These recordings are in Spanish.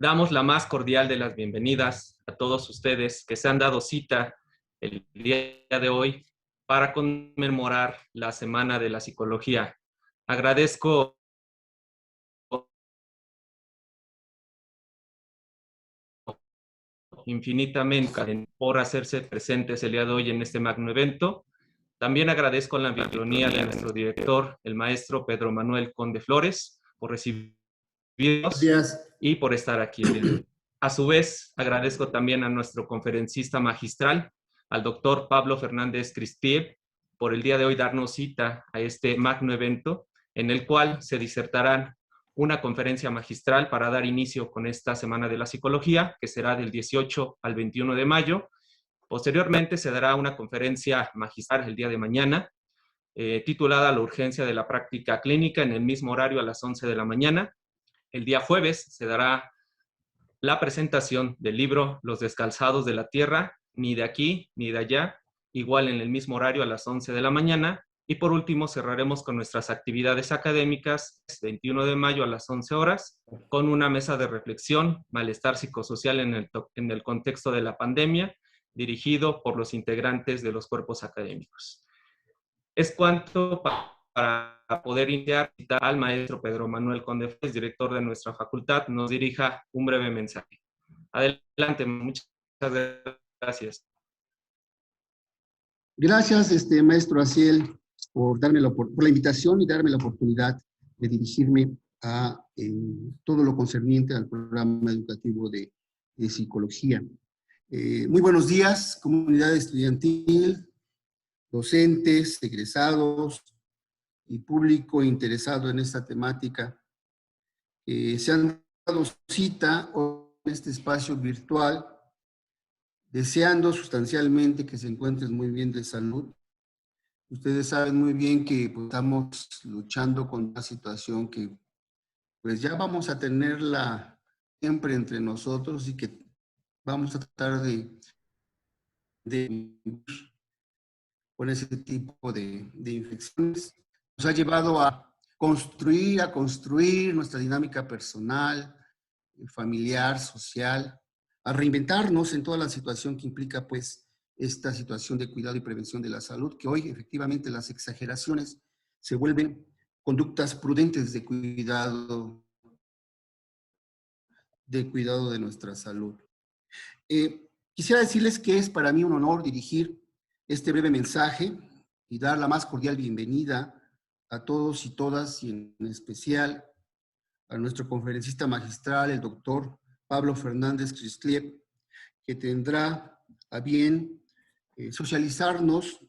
Damos la más cordial de las bienvenidas a todos ustedes que se han dado cita el día de hoy para conmemorar la Semana de la Psicología. Agradezco infinitamente por hacerse presentes el día de hoy en este magno evento. También agradezco la anfitrionía de nuestro director, el maestro Pedro Manuel Conde Flores, por recibirnos y por estar aquí el día de hoy. A su vez, agradezco también a nuestro conferencista magistral, al doctor Pablo Fernández Cristier, por el día de hoy darnos cita a este magno evento, en el cual se disertarán una conferencia magistral para dar inicio con esta Semana de la Psicología, que será del 18 al 21 de mayo. Posteriormente se dará una conferencia magistral el día de mañana, titulada La urgencia de la práctica clínica, en el mismo horario a las 11 de la mañana. El día jueves se dará la presentación del libro Los descalzados de la tierra, ni de aquí ni de allá, igual en el mismo horario a las 11 de la mañana. Y por último cerraremos con nuestras actividades académicas, 21 de mayo a las 11 horas, con una mesa de reflexión, malestar psicosocial en el contexto de la pandemia, dirigido por los integrantes de los cuerpos académicos. Es cuanto para poder iniciar al maestro Pedro Manuel Conde Flores, director de nuestra facultad, nos dirija un breve mensaje. Adelante, muchas gracias. Gracias, maestro Aciel, por la invitación y darme la oportunidad de dirigirme a todo lo concerniente al programa educativo de psicología. Muy buenos días, comunidad estudiantil, docentes, egresados y público interesado en esta temática. Se han dado cita en este espacio virtual, deseando sustancialmente que se encuentren muy bien de salud. Ustedes saben muy bien que pues, estamos luchando con una situación que pues ya vamos a tenerla siempre entre nosotros y que vamos a tratar de con ese tipo de infecciones. Nos ha llevado a construir nuestra dinámica personal, familiar, social, a reinventarnos en toda la situación que implica pues esta situación de cuidado y prevención de la salud, que hoy efectivamente las exageraciones se vuelven conductas prudentes de cuidado de nuestra salud. Quisiera decirles que es para mí un honor dirigir este breve mensaje y dar la más cordial bienvenida a todos y todas, y en especial a nuestro conferencista magistral, el doctor Pablo Fernández Cristier, que tendrá a bien socializarnos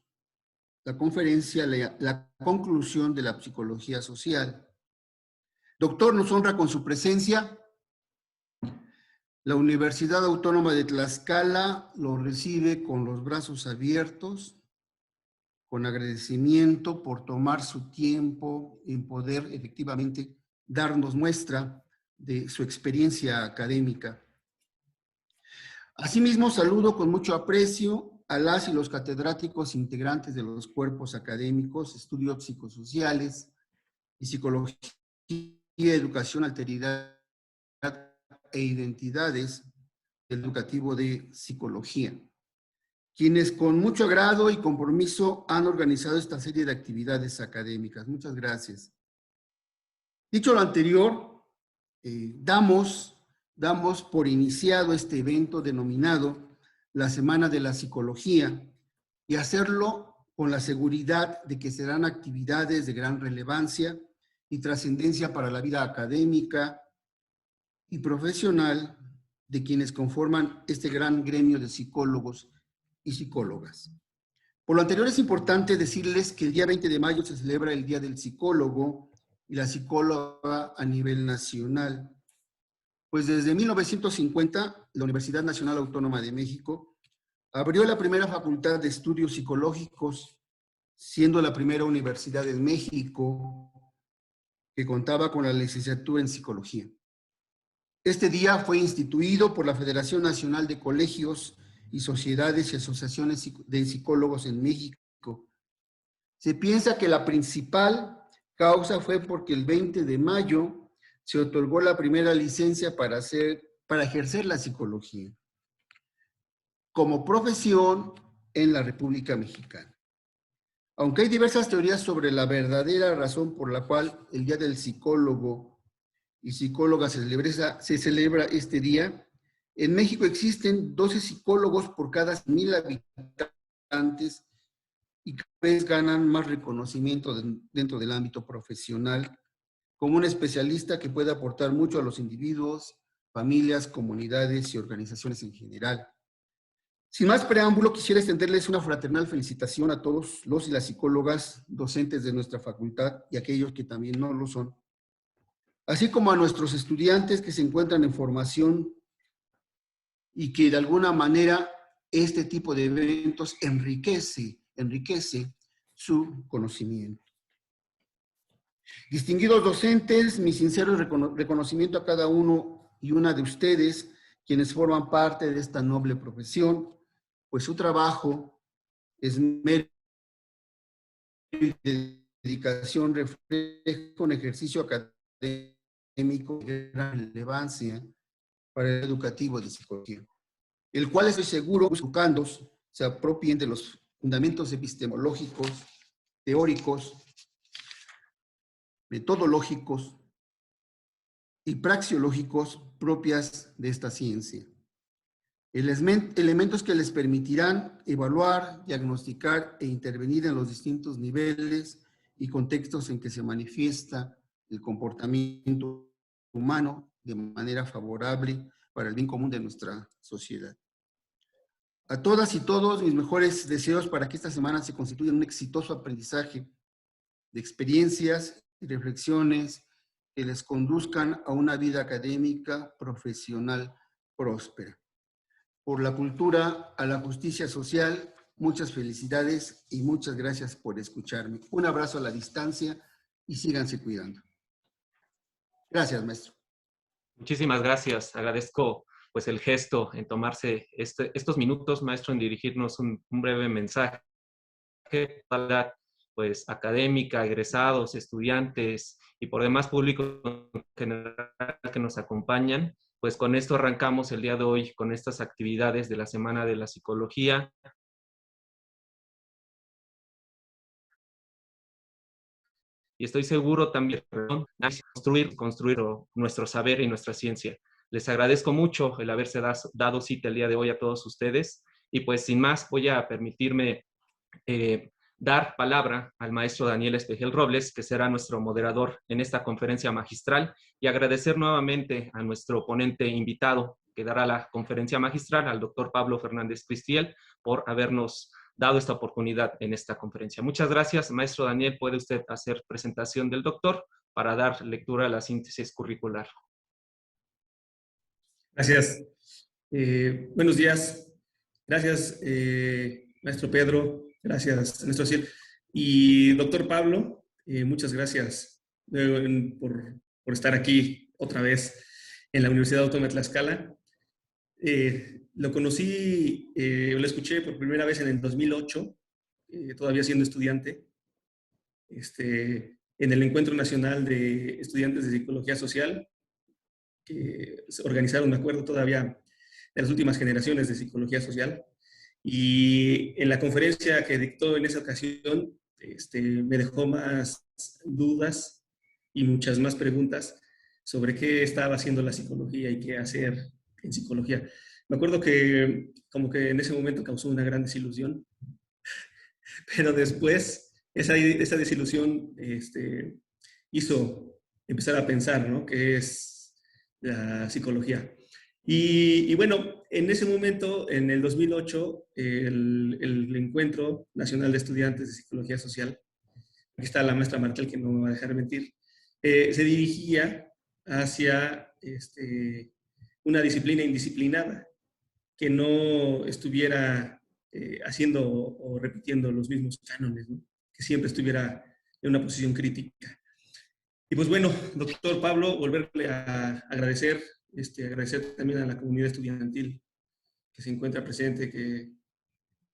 la conferencia, la conclusión de la psicología social. Doctor, nos honra con su presencia. La Universidad Autónoma de Tlaxcala lo recibe con los brazos abiertos, con agradecimiento por tomar su tiempo en poder efectivamente darnos muestra de su experiencia académica. Asimismo, saludo con mucho aprecio a las y los catedráticos integrantes de los cuerpos académicos, estudios psicosociales y psicología, educación, alteridad e identidades del educativo de psicología, quienes con mucho agrado y compromiso han organizado esta serie de actividades académicas. Muchas gracias. Dicho lo anterior, damos por iniciado este evento denominado la Semana de la Psicología y hacerlo con la seguridad de que serán actividades de gran relevancia y trascendencia para la vida académica y profesional de quienes conforman este gran gremio de psicólogos y psicólogas. Por lo anterior es importante decirles que el día 20 de mayo se celebra el Día del Psicólogo y la Psicóloga a nivel nacional. Pues desde 1950, la Universidad Nacional Autónoma de México abrió la primera facultad de estudios psicológicos, siendo la primera universidad en México que contaba con la licenciatura en psicología. Este día fue instituido por la Federación Nacional de Colegios y Sociedades y Asociaciones de Psicólogos en México. Se piensa que la principal causa fue porque el 20 de mayo se otorgó la primera licencia para hacer para ejercer la psicología como profesión en la República Mexicana. Aunque hay diversas teorías sobre la verdadera razón por la cual el Día del Psicólogo y Psicóloga se celebra este día, en México existen 12 psicólogos por cada 1,000 habitantes y cada vez ganan más reconocimiento dentro del ámbito profesional como un especialista que puede aportar mucho a los individuos, familias, comunidades y organizaciones en general. Sin más preámbulo, quisiera extenderles una fraternal felicitación a todos los y las psicólogas docentes de nuestra facultad y aquellos que también no lo son, así como a nuestros estudiantes que se encuentran en formación y que de alguna manera este tipo de eventos enriquece su conocimiento. Distinguidos docentes, mi sincero reconocimiento a cada uno y una de ustedes, quienes forman parte de esta noble profesión, pues su trabajo es mérito y dedicación, refleja un ejercicio académico de gran relevancia para el educativo de psicología, el cual estoy seguro que los educandos se apropien de los fundamentos epistemológicos, teóricos, metodológicos y praxeológicos propias de esta ciencia. Elementos que les permitirán evaluar, diagnosticar e intervenir en los distintos niveles y contextos en que se manifiesta el comportamiento humano de manera favorable para el bien común de nuestra sociedad. A todas y todos mis mejores deseos para que esta semana se constituya un exitoso aprendizaje de experiencias y reflexiones que les conduzcan a una vida académica, profesional, próspera. Por la cultura a la justicia social, muchas felicidades y muchas gracias por escucharme. Un abrazo a la distancia y síganse cuidando. Gracias, maestro. Muchísimas gracias. Agradezco pues el gesto en tomarse estos minutos, maestro, en dirigirnos un breve mensaje para pues académica, egresados, estudiantes y por demás público en general que nos acompañan. Pues con esto arrancamos el día de hoy con estas actividades de la Semana de la Psicología. Y estoy seguro también de construir nuestro saber y nuestra ciencia. Les agradezco mucho el haberse dado cita el día de hoy a todos ustedes. Y pues sin más voy a permitirme dar palabra al maestro Daniel Espejel Robles, que será nuestro moderador en esta conferencia magistral, y agradecer nuevamente a nuestro ponente invitado que dará la conferencia magistral, al doctor Pablo Fernández Cristiel, por habernos dado esta oportunidad en esta conferencia. Muchas gracias, maestro Daniel. ¿Puede usted hacer presentación del doctor para dar lectura a la síntesis curricular? Gracias. Buenos días. Gracias, maestro Pedro. Gracias, maestro Ciel. Y doctor Pablo, muchas gracias por estar aquí otra vez en la Universidad Autónoma de Tlaxcala. Lo conocí, lo escuché por primera vez en el 2008, todavía siendo estudiante, en el Encuentro Nacional de Estudiantes de Psicología Social, que se organizaron, me acuerdo todavía, de las últimas generaciones de Psicología Social. Y en la conferencia que dictó en esa ocasión, me dejó más dudas y muchas más preguntas sobre qué estaba haciendo la psicología y qué hacer en psicología. Me acuerdo que como que en ese momento causó una gran desilusión, pero después esa desilusión hizo empezar a pensar, ¿no?, qué es la psicología. Y bueno, en ese momento, en el 2008, el Encuentro Nacional de Estudiantes de Psicología Social, aquí está la maestra Martel que no me va a dejar mentir, se dirigía hacia una disciplina indisciplinada, que no estuviera haciendo o repitiendo los mismos cánones, ¿no?, que siempre estuviera en una posición crítica. Y pues bueno, doctor Pablo, volverle a agradecer, agradecer también a la comunidad estudiantil que se encuentra presente, que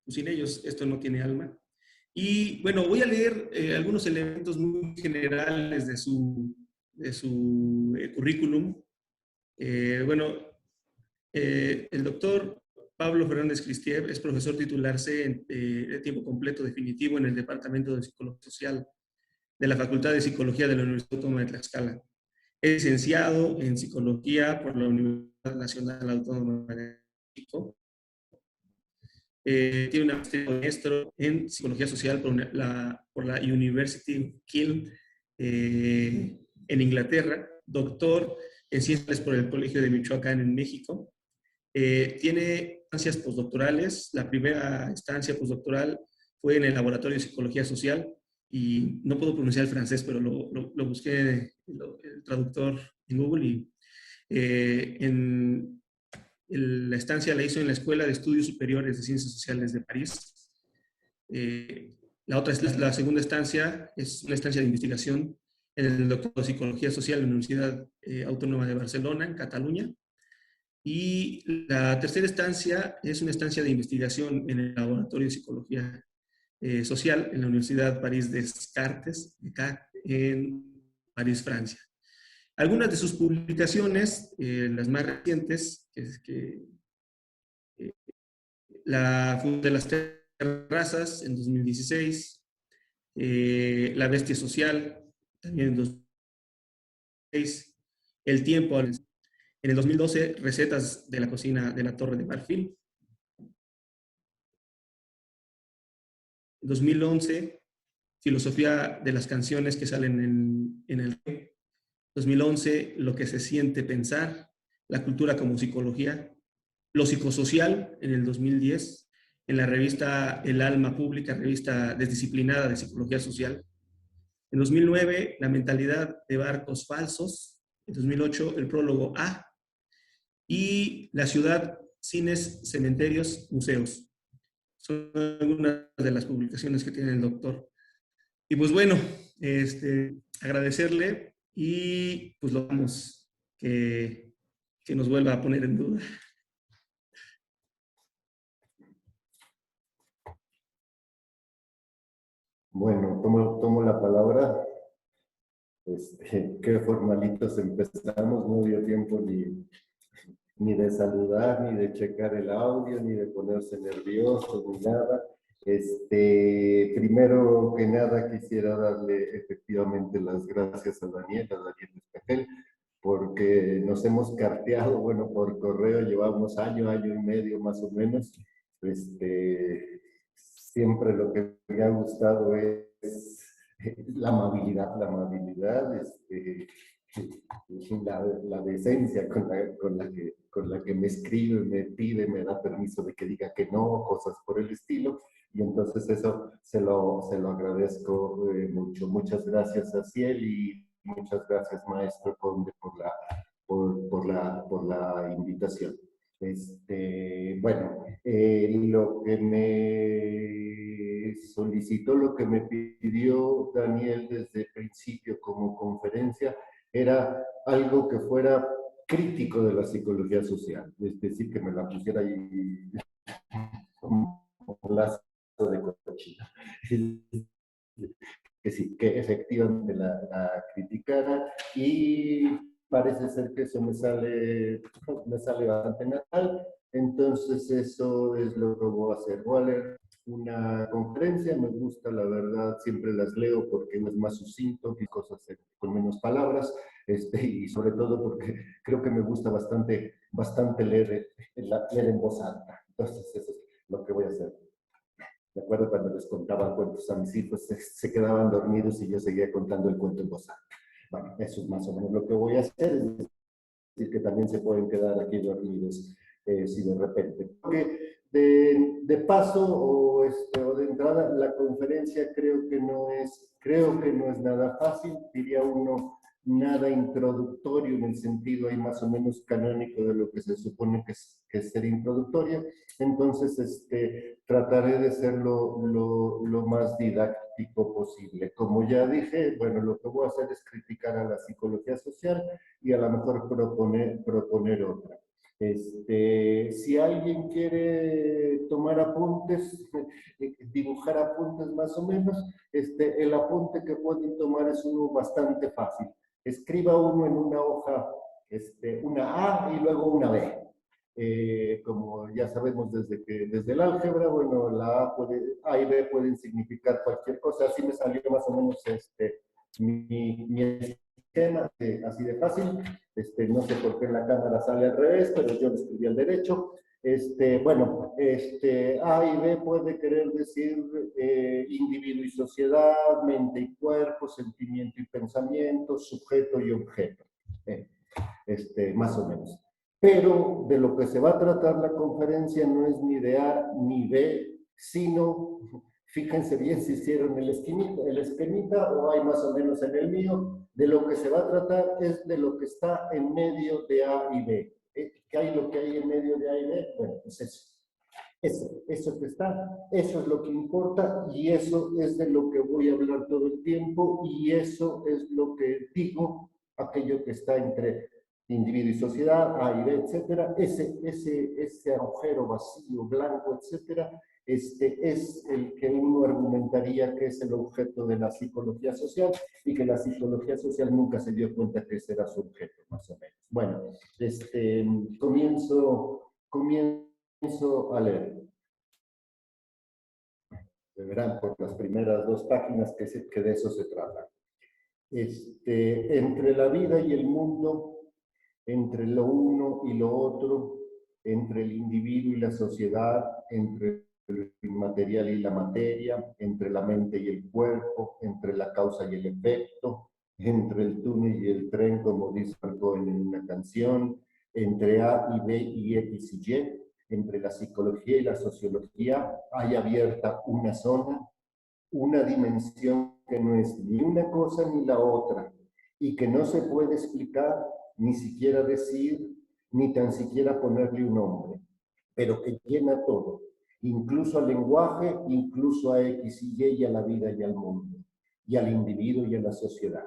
pues, sin ellos esto no tiene alma. Y bueno, voy a leer algunos elementos muy generales de su currículum. Bueno, El doctor Pablo Fernández Cristiev es profesor titular de tiempo completo definitivo en el Departamento de Psicología Social de la Facultad de Psicología de la Universidad Autónoma de Tlaxcala. Es licenciado en Psicología por la Universidad Nacional Autónoma de México. Tiene una maestría maestro en Psicología Social por la University of Kiel en Inglaterra. Doctor en Ciencias por el Colegio de Michoacán en México. Tiene estancias postdoctorales. La primera estancia postdoctoral fue en el Laboratorio de Psicología Social, y no puedo pronunciar el francés, pero lo busqué el traductor en Google, y la estancia la hizo en la Escuela de Estudios Superiores de Ciencias Sociales de París. La segunda estancia es una estancia de investigación en el doctorado de Psicología Social en la Universidad Autónoma de Barcelona, en Cataluña. Y la tercera estancia es una estancia de investigación en el Laboratorio de Psicología Social en la Universidad París Descartes, en París, Francia. Algunas de sus publicaciones, las más recientes, La Fuga de las Terrazas en 2016, La Bestia Social también en 2016, El Tiempo en el 2012, Recetas de la Cocina de la Torre de Marfil. En 2011, Filosofía de las Canciones que salen en el 2011, Lo que se siente pensar, La cultura como psicología, Lo psicosocial en el 2010, en la revista El Alma Pública, revista desdisciplinada de psicología social. En 2009, La mentalidad de barcos falsos. En 2008, el prólogo A. Y La ciudad, cines, cementerios, museos. Son algunas de las publicaciones que tiene el doctor. Y pues bueno, agradecerle, y pues lo vamos que nos vuelva a poner en duda. Bueno, tomo la palabra. Qué formalitos empezamos, no dio tiempo ni de saludar, ni de checar el audio, ni de ponerse nervioso, ni nada. Primero que nada quisiera darle efectivamente las gracias a Daniel Espejel, porque nos hemos carteado, bueno, por correo, llevamos año y medio más o menos. Siempre lo que me ha gustado es la amabilidad, la decencia con la que me escribe, me pide, me da permiso de que diga que no, cosas por el estilo. Y entonces eso se lo agradezco mucho. Muchas gracias a Ciel, y muchas gracias, maestro Conde, por la invitación. Bueno, lo que me solicitó, lo que me pidió Daniel desde el principio como conferencia, era algo que fuera crítico de la psicología social, es decir, que me la pusiera ahí como un lazo de cochina. Que sí, que efectivamente la criticara, y parece ser que eso me sale bastante natural. Entonces eso es lo que voy a hacer. Voy a leer una conferencia, me gusta, la verdad, siempre las leo porque es más sucinto y cosas con menos palabras, y sobre todo porque creo que me gusta bastante leer en voz alta. Entonces eso es lo que voy a hacer. Me acuerdo cuando les contaba cuentos a mis hijos, se quedaban dormidos y yo seguía contando el cuento en voz alta. Bueno, eso es más o menos lo que voy a hacer, es decir, que también se pueden quedar aquí dormidos si de repente. Porque de paso o de entrada, la conferencia creo que no es nada fácil, diría uno, nada introductorio en el sentido ahí más o menos canónico de lo que se supone que es ser introductoria. Entonces, trataré de ser lo más didáctico posible. Como ya dije, bueno, lo que voy a hacer es criticar a la psicología social y a lo mejor proponer otra. Si alguien quiere tomar apuntes, dibujar apuntes más o menos, el apunte que pueden tomar es uno bastante fácil. Escriba uno en una hoja, una A y luego una B. Como ya sabemos desde el álgebra, bueno, A y B pueden significar cualquier cosa. Así me salió más o menos mi esquema, así de fácil. No sé por qué en la cámara sale al revés, pero yo lo escribí al derecho. Bueno, A y B puede querer decir individuo y sociedad, mente y cuerpo, sentimiento y pensamiento, sujeto y objeto. Más o menos. Pero de lo que se va a tratar la conferencia no es ni de A ni B, sino, fíjense bien si hicieron el esquemita o hay más o menos en el mío, de lo que se va a tratar es de lo que está en medio de A y B. ¿Qué hay lo que hay en medio de A y B? Bueno, pues eso. Eso que está, eso es lo que importa y eso es de lo que voy a hablar todo el tiempo y eso es lo que digo, aquello que está entre individuo y sociedad, A y B, etcétera, ese agujero vacío, blanco, etcétera, es el que uno argumentaría que es el objeto de la psicología social y que la psicología social nunca se dio cuenta que ese era su objeto, más o menos. Bueno, comienzo a leer. Verán por las primeras 2 páginas que de eso se trata. Entre la vida y el mundo, entre lo uno y lo otro, entre el individuo y la sociedad, entre el material y la materia, entre la mente y el cuerpo, entre la causa y el efecto, entre el túnel y el tren, como dice Cohen en una canción, entre A y B y X y Y, entre la psicología y la sociología, hay abierta una zona, una dimensión que no es ni una cosa ni la otra, y que no se puede explicar, ni siquiera decir, ni tan siquiera ponerle un nombre, pero que llena todo, incluso al lenguaje, incluso a X y Y, y a la vida y al mundo, y al individuo y a la sociedad.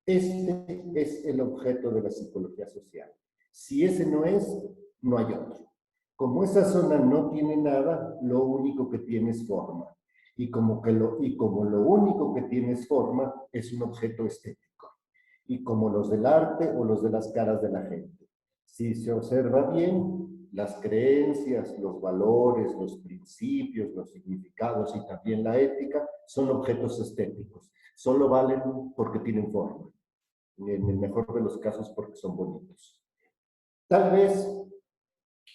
Este es el objeto de la psicología social. Si ese no es, no hay otro. Como esa zona no tiene nada, lo único que tiene es forma. Y como lo único que tiene es forma, es un objeto estético. Y como los del arte o los de las caras de la gente. Si se observa bien, las creencias, los valores, los principios, los significados y también la ética son objetos estéticos. Solo valen porque tienen forma. En el mejor de los casos porque son bonitos. Tal vez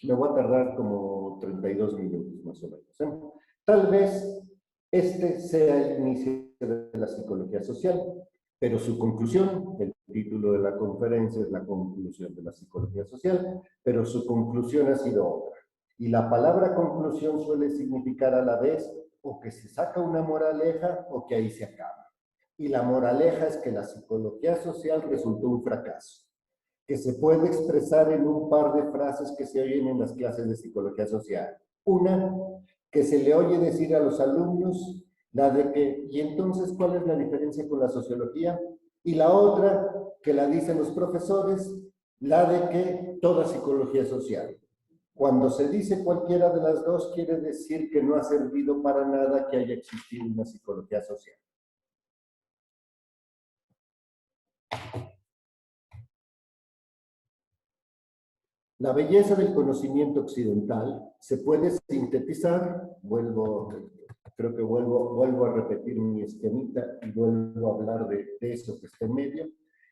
me voy a tardar como 32 minutos más o menos. Tal vez este sea el inicio de la psicología social, pero su conclusión, el título de la conferencia es la conclusión de la psicología social, pero su conclusión ha sido otra. Y la palabra conclusión suele significar a la vez o que se saca una moraleja o que ahí se acaba. Y la moraleja es que la psicología social resultó un fracaso, que se puede expresar en un par de frases que se oyen en las clases de psicología social. Una, que se le oye decir a los alumnos, la de que, ¿y entonces cuál es la diferencia con la sociología? Y la otra, que la dicen los profesores, la de que toda psicología es social. Cuando se dice cualquiera de las dos, quiere decir que no ha servido para nada que haya existido una psicología social. La belleza del conocimiento occidental se puede sintetizar, creo que vuelvo a repetir mi esquemita y vuelvo a hablar de eso que está en medio.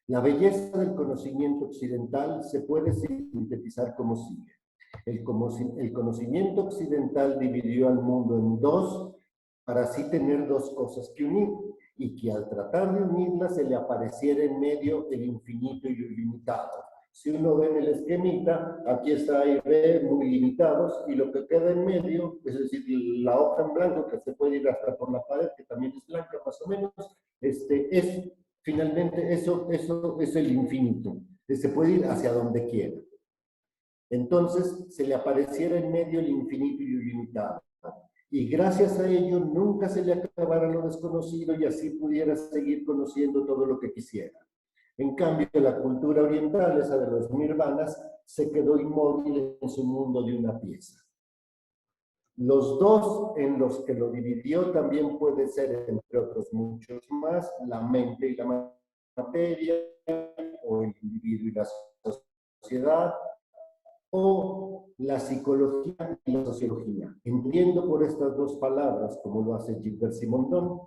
La belleza del conocimiento occidental se puede sintetizar como sigue. El conocimiento occidental dividió al mundo en dos para así tener dos cosas que unir y que al tratar de unirlas se le apareciera en medio el infinito y lo ilimitado. Si uno ve en el esquemita, aquí está A y B muy limitados y lo que queda en medio, es decir, la hoja en blanco que se puede ir hasta por la pared, que también es blanca más o menos, es finalmente eso es el infinito, se puede ir hacia donde quiera. Entonces se le apareciera en medio el infinito y lo ilimitado. Y gracias a ello nunca se le acabara lo desconocido y así pudiera seguir conociendo todo lo que quisiera. En cambio, la cultura oriental, esa de los nirvanas, se quedó inmóvil en su mundo de una pieza. Los dos en los que lo dividió también puede ser, entre otros muchos más, la mente y la materia, o el individuo y la sociedad, o la psicología y la sociología. Entiendo por estas dos palabras, como lo hace Gilbert Simondon,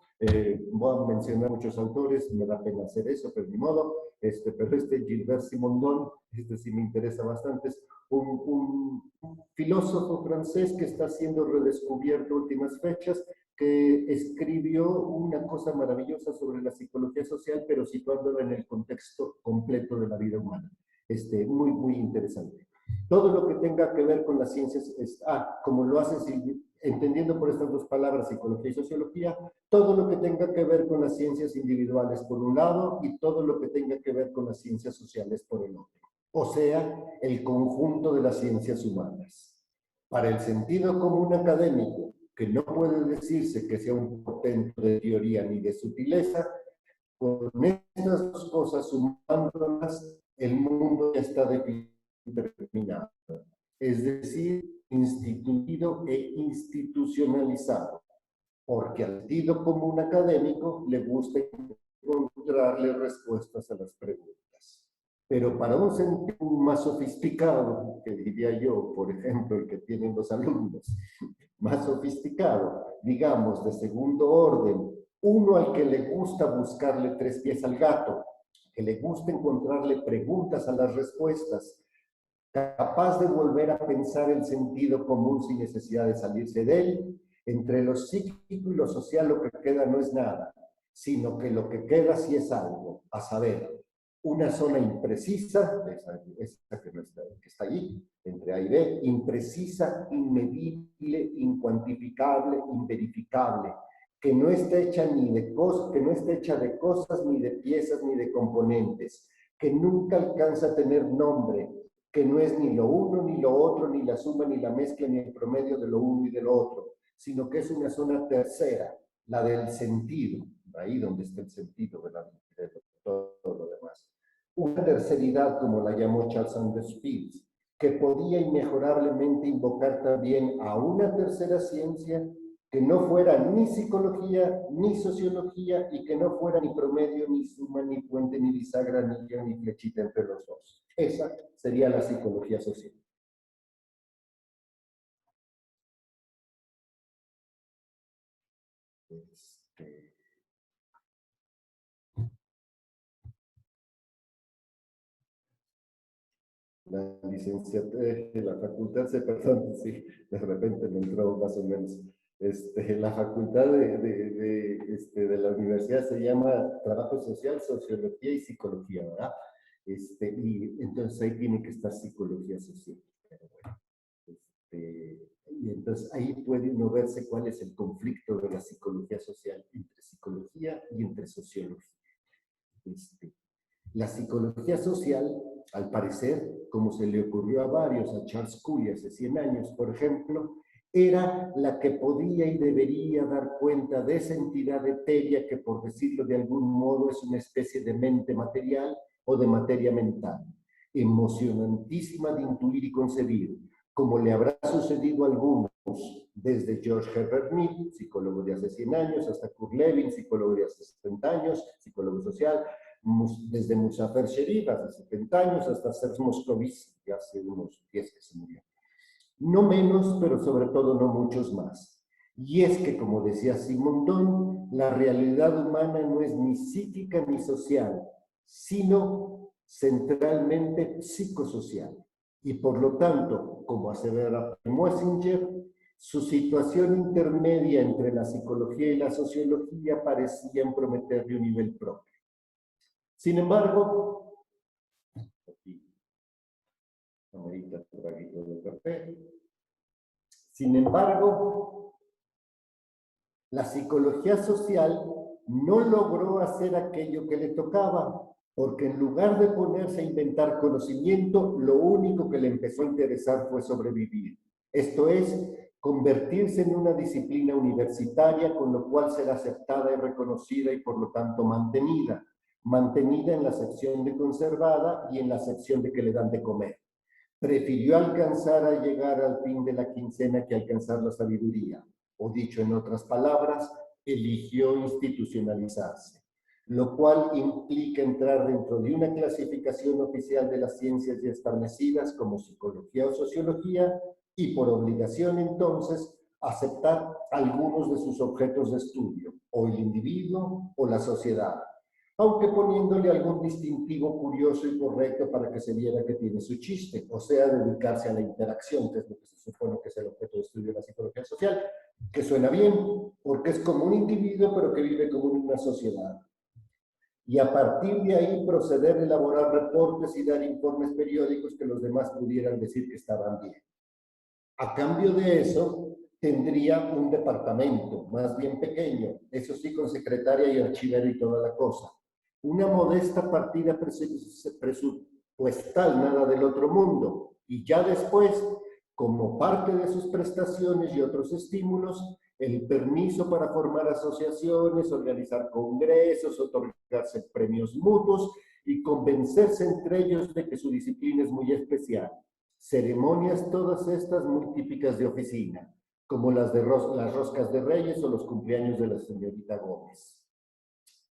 voy a mencionar muchos autores, me da pena hacer eso, pero ni modo, pero Gilbert Simondon, sí me interesa bastante, es un filósofo francés que está siendo redescubierto últimas fechas, que escribió una cosa maravillosa sobre la psicología social, pero situándola en el contexto completo de la vida humana. Muy, muy interesante. Todo lo que tenga que ver con las ciencias, como lo hace, entendiendo por estas dos palabras, psicología y sociología, todo lo que tenga que ver con las ciencias individuales por un lado y todo lo que tenga que ver con las ciencias sociales por el otro. O sea, el conjunto de las ciencias humanas. Para el sentido común académico, que no puede decirse que sea un portento de teoría ni de sutileza, con estas dos cosas sumándolas, el mundo ya está determinado, es decir, instituido e institucionalizado, porque al sentido común académico le gusta encontrarle respuestas a las preguntas. Pero para un sentido más sofisticado, que diría yo, por ejemplo, el que tienen los alumnos, más sofisticado, digamos, de segundo orden, uno al que le gusta buscarle tres pies al gato, que le gusta encontrarle preguntas a las respuestas, capaz de volver a pensar el sentido común sin necesidad de salirse de él. Entre lo psíquico y lo social lo que queda no es nada, sino que lo que queda sí es algo, a saber, una zona imprecisa, esa que está allí, entre A y B, imprecisa, inmedible, incuantificable, inverificable, que no está hecha que no está hecha de cosas, ni de piezas, ni de componentes, que nunca alcanza a tener nombre, que no es ni lo uno, ni lo otro, ni la suma, ni la mezcla, ni el promedio de lo uno y de lo otro, sino que es una zona tercera, la del sentido, ahí donde está el sentido de todo lo demás. Una terceridad, como la llamó Charles Sanders Peirce, que podía inmejorablemente invocar también a una tercera ciencia que no fuera ni psicología, ni sociología, y que no fuera ni promedio, ni suma, ni puente, ni bisagra, ni guión, ni flechita entre los dos. Esa sería la psicología social. La licenciatura, la facultad, perdón, sí, de repente me entró más o menos. La facultad de la universidad se llama Trabajo Social, Sociología y Psicología, ¿verdad? Y entonces ahí tiene que estar Psicología Social. Pero bueno, y entonces ahí puede uno verse cuál es el conflicto de la psicología social entre psicología y entre sociología. La psicología social, al parecer, como se le ocurrió a varios, a Charles Cooley hace 100 años, por ejemplo, era la que podía y debería dar cuenta de esa entidad etérea que, por decirlo de algún modo, es una especie de mente material o de materia mental, emocionantísima de intuir y concebir, como le habrá sucedido a algunos, desde George Herbert Mead, psicólogo de hace 100 años, hasta Kurt Lewin, psicólogo de hace 70 años, psicólogo social, desde Muzafer Sherif hace 70 años hasta Serge Moscovitz, que hace unos 10 que se murió. No menos, pero sobre todo no muchos más. Y es que, como decía Simondon, la realidad humana no es ni psíquica ni social, sino centralmente psicosocial. Y por lo tanto, como asevera Moessinger, su situación intermedia entre la psicología y la sociología parecían prometerle un nivel propio. Sin embargo, la psicología social no logró hacer aquello que le tocaba, porque en lugar de ponerse a inventar conocimiento, lo único que le empezó a interesar fue sobrevivir. Esto es, convertirse en una disciplina universitaria, con lo cual ser aceptada y reconocida y por lo tanto mantenida en la sección de conservada y en la sección de que le dan de comer. Prefirió alcanzar a llegar al fin de la quincena que alcanzar la sabiduría, o dicho en otras palabras, eligió institucionalizarse. lo cual implica entrar dentro de una clasificación oficial de las ciencias ya establecidas como psicología o sociología y por obligación entonces aceptar algunos de sus objetos de estudio, o el individuo o la sociedad, aunque poniéndole algún distintivo curioso y correcto para que se viera que tiene su chiste, o sea, dedicarse a la interacción, que es lo que se supone que es el objeto de estudio de la psicología social, que suena bien, porque es como un individuo, pero que vive como una sociedad. Y a partir de ahí proceder a elaborar reportes y dar informes periódicos que los demás pudieran decir que estaban bien. A cambio de eso, tendría un departamento más bien pequeño, eso sí, con secretaria y archivero y toda la cosa. Una modesta partida presupuestal, nada del otro mundo. Y ya después, como parte de sus prestaciones y otros estímulos, el permiso para formar asociaciones, organizar congresos, otorgarse premios mutuos y convencerse entre ellos de que su disciplina es muy especial. Ceremonias todas estas muy típicas de oficina, como las de las roscas de Reyes o los cumpleaños de la señorita Gómez.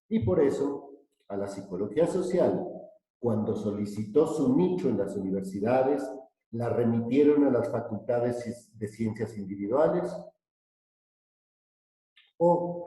Y por eso, a la psicología social, cuando solicitó su nicho en las universidades, la remitieron a las facultades de ciencias individuales o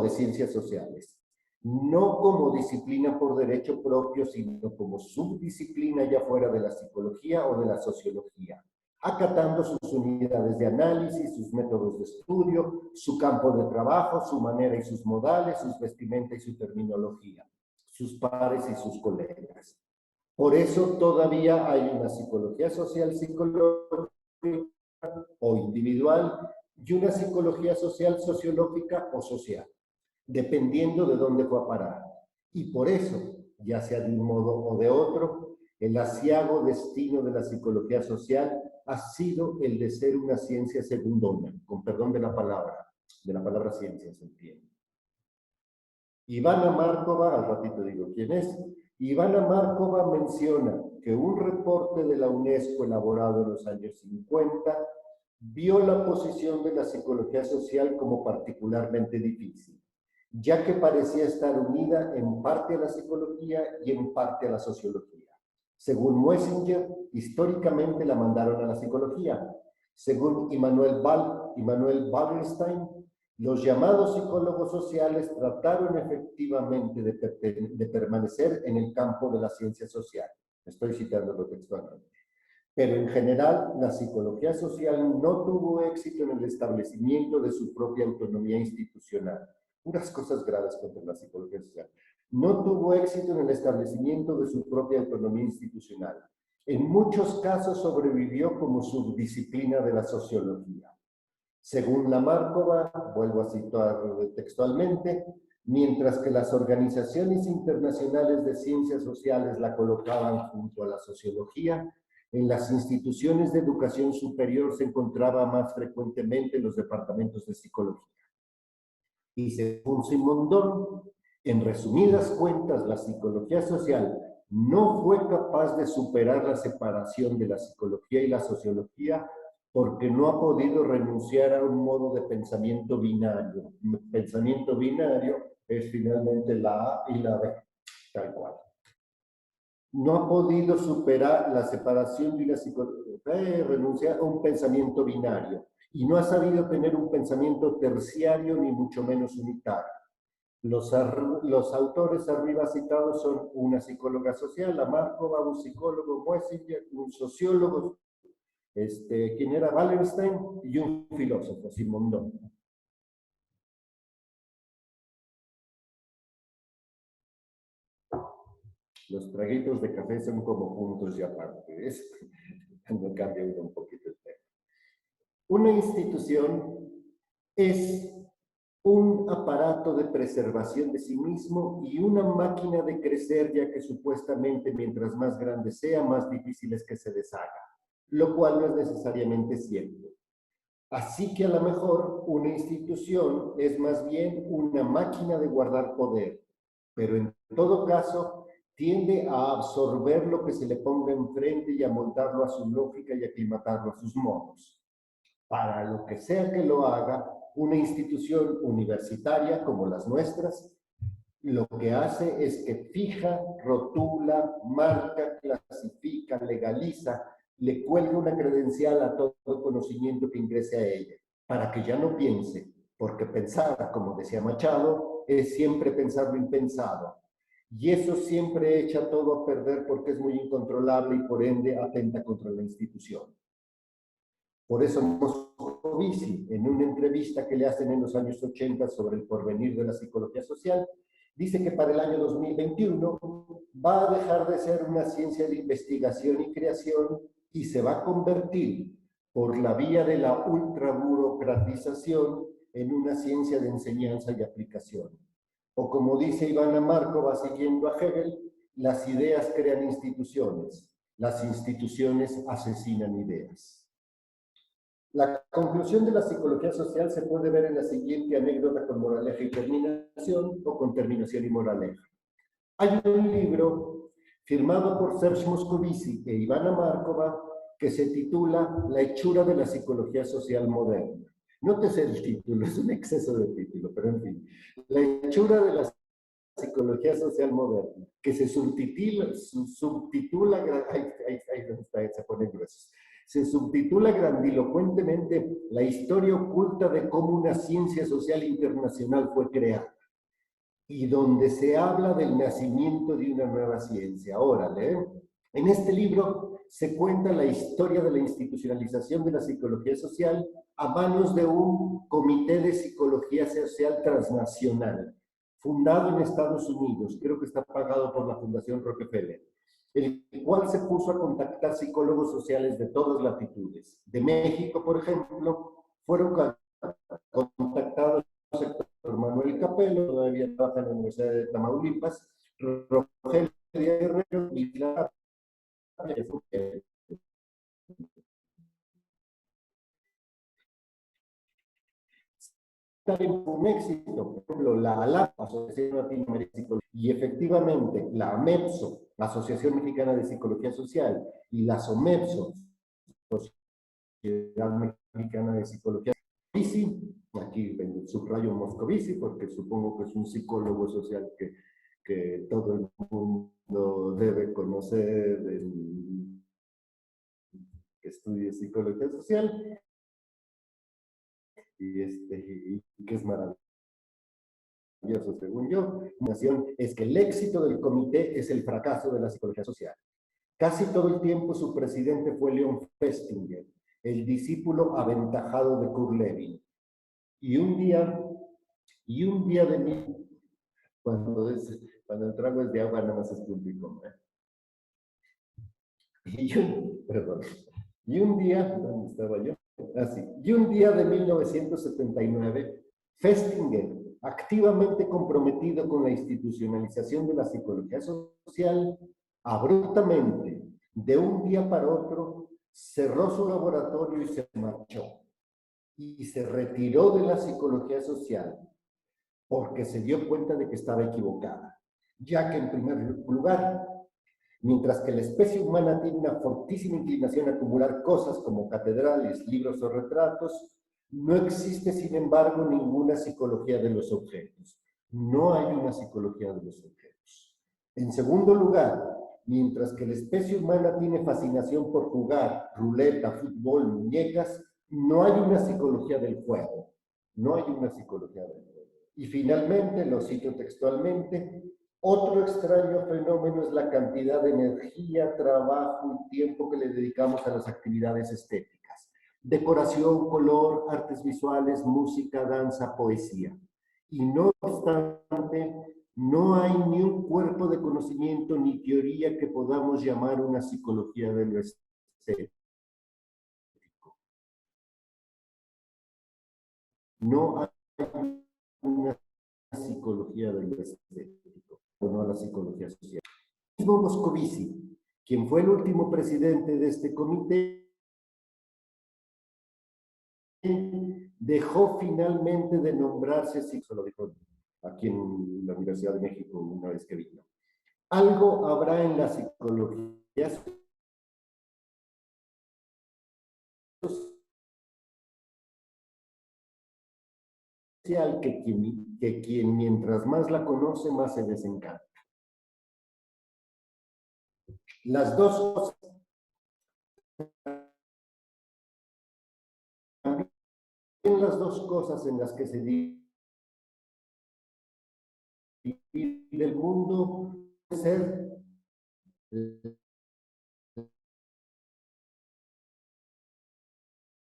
de ciencias sociales. No como disciplina por derecho propio, sino como subdisciplina ya fuera de la psicología o de la sociología, acatando sus unidades de análisis, sus métodos de estudio, su campo de trabajo, su manera y sus modales, sus vestimenta y su terminología, sus pares y sus colegas. Por eso todavía hay una psicología social psicológica o individual y una psicología social sociológica o social, dependiendo de dónde fue a parar. Y por eso, ya sea de un modo o de otro, el aciago destino de la psicología social ha sido el de ser una ciencia segundona, con perdón de la palabra ciencia, se entiende. Ivana Markova, al ratito digo quién es, Ivana Markova menciona que un reporte de la UNESCO elaborado en los años 50 vio la posición de la psicología social como particularmente difícil, ya que parecía estar unida en parte a la psicología y en parte a la sociología. Según Moesinger, históricamente la mandaron a la psicología. Según Immanuel Wallerstein, los llamados psicólogos sociales trataron efectivamente de permanecer en el campo de la ciencia social. Estoy citándolo textualmente. Pero en general, la psicología social no tuvo éxito en el establecimiento de su propia autonomía institucional. Unas cosas graves contra la psicología social. No tuvo éxito en el establecimiento de su propia autonomía institucional. En muchos casos sobrevivió como subdisciplina de la sociología. Según la Markova, vuelvo a citar textualmente, mientras que las organizaciones internacionales de ciencias sociales la colocaban junto a la sociología, en las instituciones de educación superior se encontraba más frecuentemente en los departamentos de psicología. Y según Simondon, en resumidas cuentas, la psicología social no fue capaz de superar la separación de la psicología y la sociología porque no ha podido renunciar a un modo de pensamiento binario. El pensamiento binario es finalmente la A y la B, tal cual. No ha podido superar la separación de la psicología, renunciar a un pensamiento binario, y no ha sabido tener un pensamiento terciario ni mucho menos unitario. Los autores arriba citados son una psicóloga social, la Markova, un psicólogo, Moesinger, un sociólogo, quien era Wallerstein, y un filósofo, Simondon. Los traguitos de café son como puntos y aparte. Cuando cambia uno un poquito el tema. Una institución es un aparato de preservación de sí mismo y una máquina de crecer, ya que supuestamente mientras más grande sea, más difícil es que se deshaga, lo cual no es necesariamente cierto. Así que a lo mejor una institución es más bien una máquina de guardar poder, pero en todo caso tiende a absorber lo que se le ponga enfrente y a moldarlo a su lógica y aclimatarlo a sus modos. Para lo que sea que lo haga, una institución universitaria como las nuestras lo que hace es que fija, rotula, marca, clasifica, legaliza, le cuelga una credencial a todo conocimiento que ingrese a ella, para que ya no piense, porque pensar, como decía Machado, es siempre pensar lo impensado. Y eso siempre echa todo a perder porque es muy incontrolable y por ende atenta contra la institución. Por eso Moscovici, en una entrevista que le hacen en los años 80 sobre el porvenir de la psicología social, dice que para el año 2021 va a dejar de ser una ciencia de investigación y creación y se va a convertir por la vía de la ultraburocratización en una ciencia de enseñanza y aplicación. O como dice Ivana Markova siguiendo a Hegel, las ideas crean instituciones, las instituciones asesinan ideas. La conclusión de la psicología social se puede ver en la siguiente anécdota con moraleja y terminación o con terminación y moraleja. Hay un libro firmado por Serge Moscovici e Ivana Markova que se titula La hechura de la psicología social moderna. Nótese el título, es un exceso de título, pero en fin. La hechura de la psicología social moderna, que se subtitula se pone gruesos. Se subtitula grandilocuentemente La historia oculta de cómo una ciencia social internacional fue creada, y donde se habla del nacimiento de una nueva ciencia. Órale, en este libro se cuenta la historia de la institucionalización de la psicología social a manos de un comité de psicología social transnacional, fundado en Estados Unidos, creo que está pagado por la Fundación Rockefeller, el cual se puso a contactar psicólogos sociales de todas latitudes. De México, por ejemplo, fueron contactados por Manuel Capello, todavía trabaja en la Universidad de Tamaulipas, Rogelio Guerrero y la un éxito, por ejemplo, la ALAP, Asociación Latinoamericana, y efectivamente la AMEPSO, Asociación Mexicana de Psicología Social, y la SOMEPSO, Sociedad Mexicana de Psicología Social, aquí subrayo Moscovici porque supongo que es un psicólogo social que todo el mundo debe conocer, que estudie psicología social, y que es maravilloso. Según yo, mi opinión es que el éxito del comité es el fracaso de la psicología social. Casi todo el tiempo su presidente fue Leon Festinger, el discípulo aventajado de Kurt Lewin. Y un día de mí, cuando el trago es de agua, nada más es punto y coma. Y un día, ¿dónde estaba yo? Y un día de 1979, Festinger, activamente comprometido con la institucionalización de la psicología social, abruptamente, de un día para otro, cerró su laboratorio y se marchó. Y se retiró de la psicología social porque se dio cuenta de que estaba equivocada, ya que en primer lugar, mientras que la especie humana tiene una fortísima inclinación a acumular cosas como catedrales, libros o retratos, no existe, sin embargo, ninguna psicología de los objetos. No hay una psicología de los objetos. En segundo lugar, mientras que la especie humana tiene fascinación por jugar, ruleta, fútbol, muñecas, no hay una psicología del juego. No hay una psicología del juego. Y finalmente, lo cito textualmente, otro extraño fenómeno es la cantidad de energía, trabajo y tiempo que le dedicamos a las actividades estéticas. Decoración, color, artes visuales, música, danza, poesía. Y no obstante, no hay ni un cuerpo de conocimiento ni teoría que podamos llamar una psicología de lo estético. No hay una psicología de lo estético, o no a la psicología social. El mismo Moscovici, quien fue el último presidente de este comité, dejó finalmente de nombrarse, sí, se lo dijo aquí en la Universidad de México una vez que vino. Algo habrá en la psicología social que quien mientras más la conoce, más se desencanta. Las dos cosas, también las dos cosas en las que se divide el mundo puede ser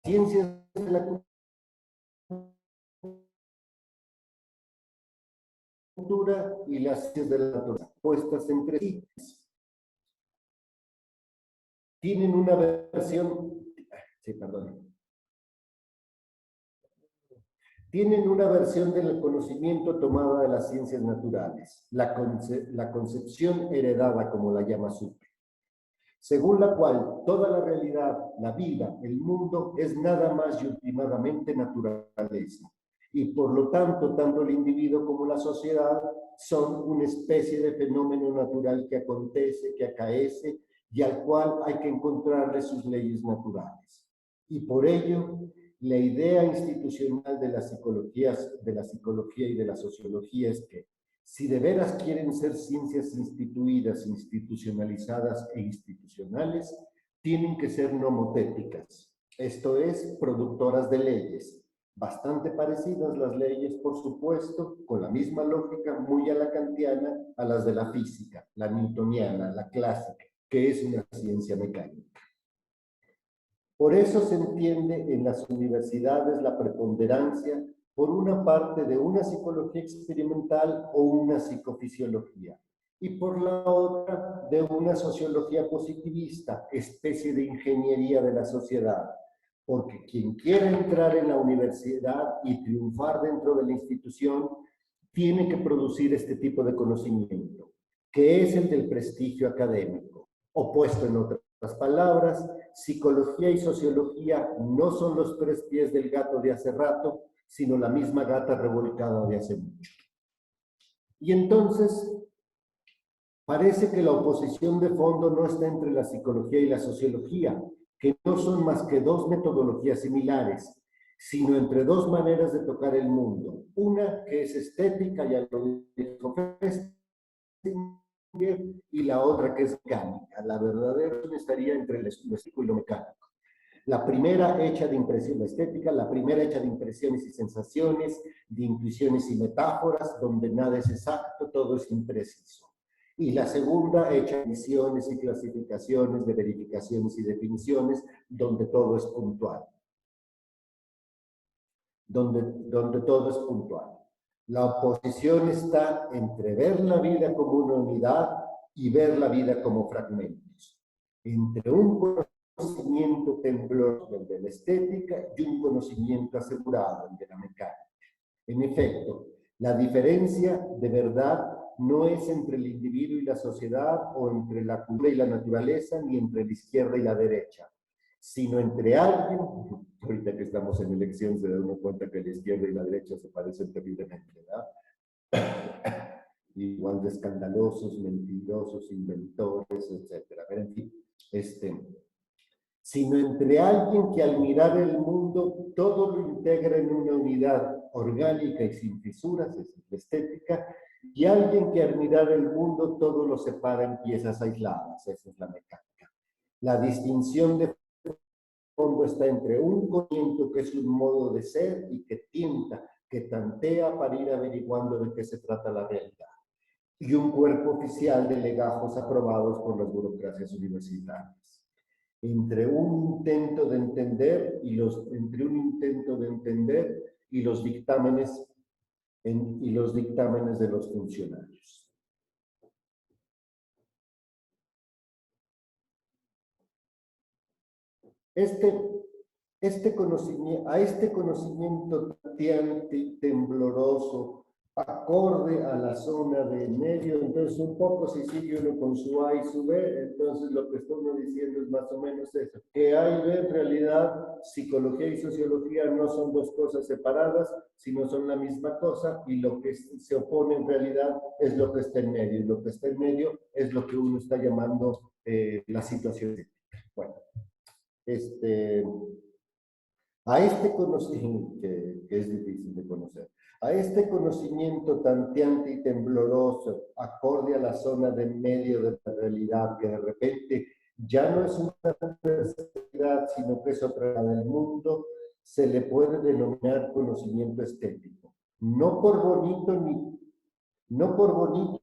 ciencias de la cultura y las ciencias de la naturaleza, puestas entre sí. Tienen una versión, tienen una versión del conocimiento tomada de las ciencias naturales, la concepción heredada, como la llama Sucre, según la cual toda la realidad, la vida, el mundo, es nada más y últimamente naturaleza. Y por lo tanto, tanto el individuo como la sociedad son una especie de fenómeno natural que acontece, que acaece, y al cual hay que encontrarle sus leyes naturales. Y por ello, la idea institucional de la psicología y de la sociología es que, si de veras quieren ser ciencias instituidas, institucionalizadas e institucionales, tienen que ser nomotéticas, esto es, productoras de leyes, bastante parecidas las leyes, por supuesto, con la misma lógica muy a la kantiana, a las de la física, la newtoniana, la clásica, que es una ciencia mecánica. Por eso se entiende en las universidades la preponderancia, por una parte, de una psicología experimental o una psicofisiología, y por la otra, de una sociología positivista, especie de ingeniería de la sociedad, porque quien quiera entrar en la universidad y triunfar dentro de la institución, tiene que producir este tipo de conocimiento, que es el del prestigio académico. Opuesto en otras palabras, psicología y sociología no son los tres pies del gato de hace rato, sino la misma gata revolcada de hace mucho. Y entonces, parece que la oposición de fondo no está entre la psicología y la sociología, que no son más que dos metodologías similares, sino entre dos maneras de tocar el mundo. Una que es estética, ya lo dijo Festinger, y la otra que es mecánica. La verdadera estaría entre lo estético y lo mecánico. La primera hecha de impresión estética, la primera hecha de impresiones y sensaciones, de intuiciones y metáforas, donde nada es exacto, todo es impreciso. Y la segunda hecha de visiones y clasificaciones, de verificaciones y definiciones, donde todo es puntual. Donde todo es puntual. La oposición está entre ver la vida como una unidad y ver la vida como fragmentos. Entre un conocimiento tembloroso, el de la estética, y un conocimiento asegurado, el de la mecánica. En efecto, la diferencia de verdad no es entre el individuo y la sociedad, o entre la cultura y la naturaleza, ni entre la izquierda y la derecha, sino entre alguien, ahorita que estamos en elecciones se da uno cuenta que la izquierda y la derecha se parecen terriblemente, ¿verdad? Igual de escandalosos, mentirosos, inventores, etc. Pero en fin, sino entre alguien que al mirar el mundo todo lo integra en una unidad orgánica y sin fisuras, esa es la estética, y alguien que al mirar el mundo todo lo separa en piezas aisladas, esa es la mecánica. La distinción de fondo está entre un conocimiento que es un modo de ser y que tienta, que tantea para ir averiguando de qué se trata la realidad, y un cuerpo oficial de legajos aprobados por las burocracias universitarias. Entre un intento de entender y los dictámenes de los funcionarios. A este conocimiento tateante, tembloroso, acorde a la zona de medio, entonces un poco si sigue uno con su A y su B, entonces lo que estamos diciendo es más o menos eso, que A y B en realidad, psicología y sociología no son dos cosas separadas, sino son la misma cosa, y lo que se opone en realidad es lo que está en medio, y lo que está en medio es lo que uno está llamando la situación. Bueno, a este conocimiento, que que es difícil de conocer. A este conocimiento tanteante y tembloroso, acorde a la zona de medio de la realidad, que de repente ya no es una realidad, sino que es otra del mundo, se le puede denominar conocimiento estético. No por bonito,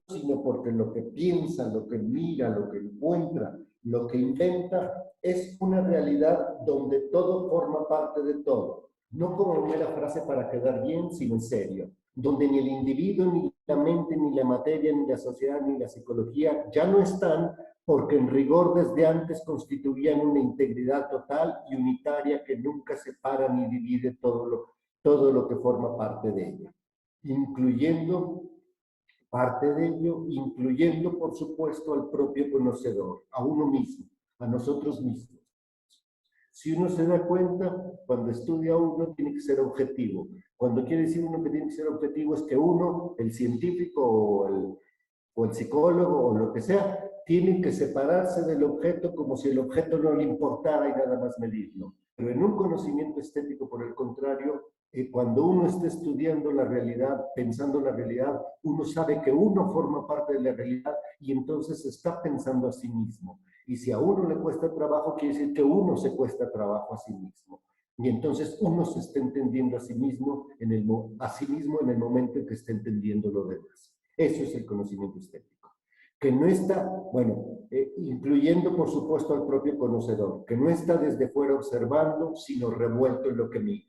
sino porque lo que piensa, lo que mira, lo que encuentra, lo que inventa, es una realidad donde todo forma parte de todo. No como mera frase para quedar bien, sino en serio. Donde ni el individuo, ni la mente, ni la materia, ni la sociedad, ni la psicología ya no están, porque en rigor desde antes constituían una integridad total y unitaria que nunca separa ni divide todo lo que forma parte de ella, incluyendo por supuesto al propio conocedor, a uno mismo, a nosotros mismos. Si uno se da cuenta, cuando estudia uno tiene que ser objetivo. Cuando quiere decir uno que tiene que ser objetivo es que uno, el científico o el psicólogo o lo que sea, tiene que separarse del objeto como si el objeto no le importara y nada más medirlo. Pero en un conocimiento estético, por el contrario, cuando uno está estudiando la realidad, pensando la realidad, uno sabe que uno forma parte de la realidad y entonces está pensando a sí mismo. Y si a uno le cuesta trabajo, quiere decir que uno se cuesta trabajo a sí mismo. Y entonces uno se está entendiendo a sí mismo en el momento en que está entendiendo lo demás. Eso es el conocimiento estético. Que no está, incluyendo por supuesto al propio conocedor, que no está desde fuera observando, sino revuelto en lo que mira.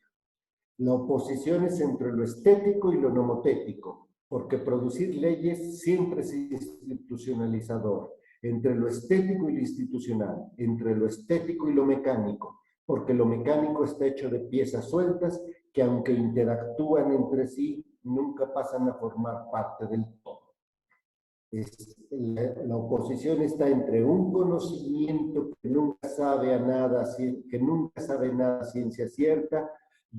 La oposición es entre lo estético y lo nomotético, porque producir leyes siempre es institucionalizador, entre lo estético y lo institucional, entre lo estético y lo mecánico, porque lo mecánico está hecho de piezas sueltas que aunque interactúan entre sí, nunca pasan a formar parte del todo. La oposición está entre un conocimiento que nunca sabe nada a ciencia cierta,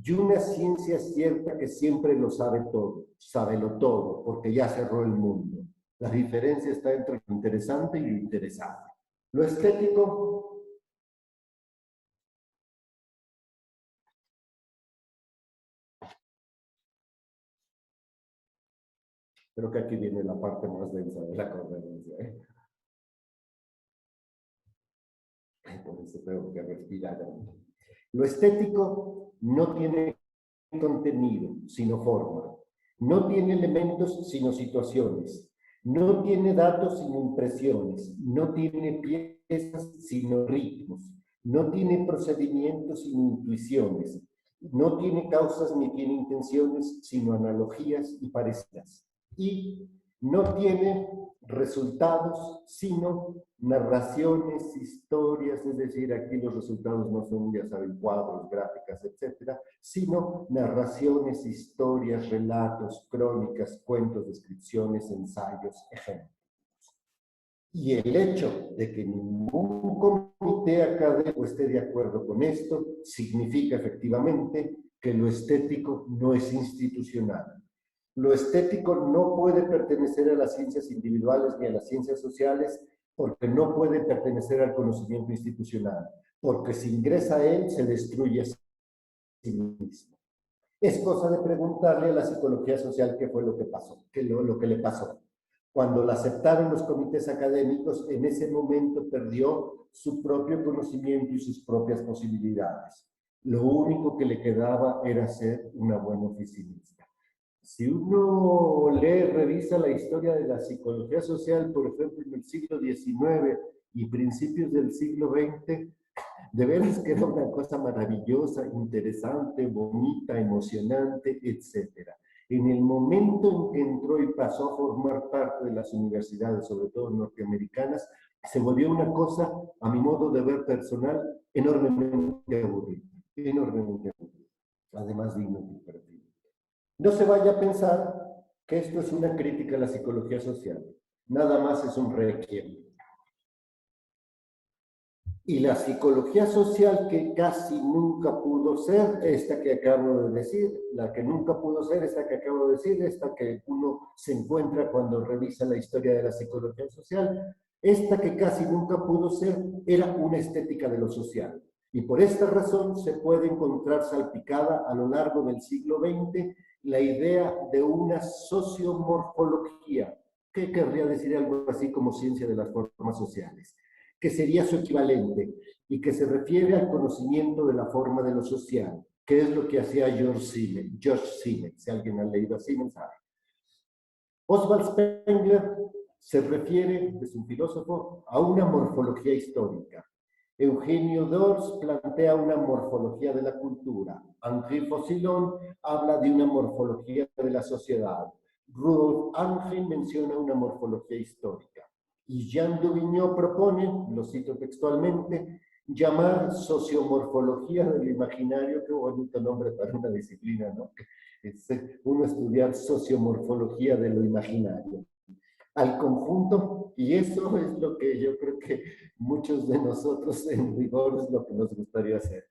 y una ciencia cierta que siempre lo sabe todo, sábelo todo, porque ya cerró el mundo. La diferencia está entre lo interesante y lo interesante. Lo estético creo que aquí viene la parte más densa de la conferencia. Por eso tengo que respirar. Lo estético no tiene contenido, sino forma. No tiene elementos, sino situaciones. No tiene datos, sino impresiones. No tiene piezas, sino ritmos. No tiene procedimientos, sino intuiciones. No tiene causas ni tiene intenciones, sino analogías y parecidas. Y no tiene resultados, sino narraciones, historias, es decir, aquí los resultados no son, ya saben, cuadros, gráficas, etcétera, sino narraciones, historias, relatos, crónicas, cuentos, descripciones, ensayos, ejemplos. Y el hecho de que ningún comité académico esté de acuerdo con esto significa efectivamente que lo estético no es institucional. Lo estético no puede pertenecer a las ciencias individuales ni a las ciencias sociales porque no puede pertenecer al conocimiento institucional, porque si ingresa a él se destruye a sí mismo. Es cosa de preguntarle a la psicología social qué fue lo que pasó, lo que le pasó. Cuando la aceptaron los comités académicos, en ese momento perdió su propio conocimiento y sus propias posibilidades. Lo único que le quedaba era ser una buena oficinista. Si uno revisa la historia de la psicología social, por ejemplo, en el siglo XIX y principios del siglo XX, de veras que era una cosa maravillosa, interesante, bonita, emocionante, etc. En el momento en que entró y pasó a formar parte de las universidades, sobre todo norteamericanas, se volvió una cosa, a mi modo de ver personal, enormemente aburrida, además de inútil para ti. No se vaya a pensar que esto es una crítica a la psicología social. Nada más es un requiem. Y la psicología social que casi nunca pudo ser, esta que acabo de decir, la que nunca pudo ser, esta que acabo de decir, esta que uno se encuentra cuando revisa la historia de la psicología social, esta que casi nunca pudo ser, era una estética de lo social. Y por esta razón se puede encontrar salpicada a lo largo del siglo XX la idea de una sociomorfología, que querría decir algo así como ciencia de las formas sociales, que sería su equivalente y que se refiere al conocimiento de la forma de lo social, que es lo que hacía George Siemens. Si alguien ha leído a Siemens, sabe. Oswald Spengler se refiere, es un filósofo, a una morfología histórica. Eugenio Dors plantea una morfología de la cultura. Henri Faucillon habla de una morfología de la sociedad. Rudolf Angel menciona una morfología histórica. Y Jean Duvigneau propone, lo cito textualmente, llamar sociomorfología del imaginario, qué bonito nombre para una disciplina, ¿no? Es uno estudiar sociomorfología de lo imaginario al conjunto, y eso es lo que yo creo que muchos de nosotros en rigor es lo que nos gustaría hacer.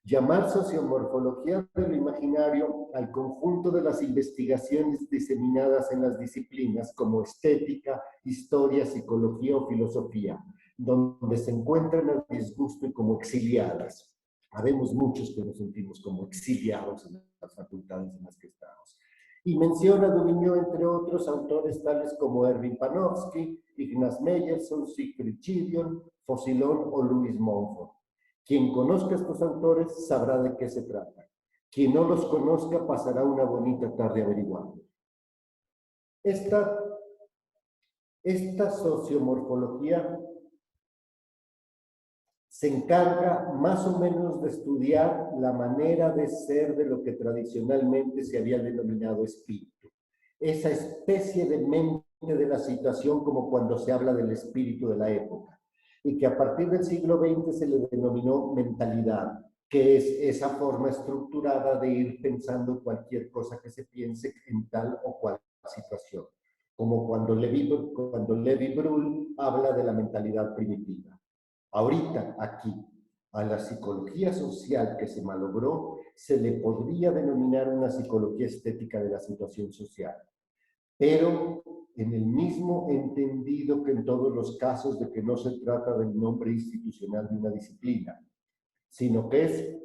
Llamar sociomorfología de lo imaginario al conjunto de las investigaciones diseminadas en las disciplinas como estética, historia, psicología o filosofía, donde se encuentran a disgusto y como exiliadas. Habemos muchos que nos sentimos como exiliados en las facultades en las que estamos. Y menciona Duvigneau, entre otros, autores tales como Erwin Panofsky, Ignaz Meyerson, Siegfried Gideon, Faucillon o Louis Montfort. Quien conozca a estos autores sabrá de qué se trata. Quien no los conozca pasará una bonita tarde averiguando. Esta sociomorfología se encarga más o menos de estudiar la manera de ser de lo que tradicionalmente se había denominado espíritu. Esa especie de mente de la situación, como cuando se habla del espíritu de la época, y que a partir del siglo XX se le denominó mentalidad, que es esa forma estructurada de ir pensando cualquier cosa que se piense en tal o cual situación, como cuando Levi-Brühl habla de la mentalidad primitiva. Ahorita, aquí, a la psicología social que se malogró, se le podría denominar una psicología estética de la situación social, pero en el mismo entendido que en todos los casos de que no se trata del nombre institucional de una disciplina, sino que es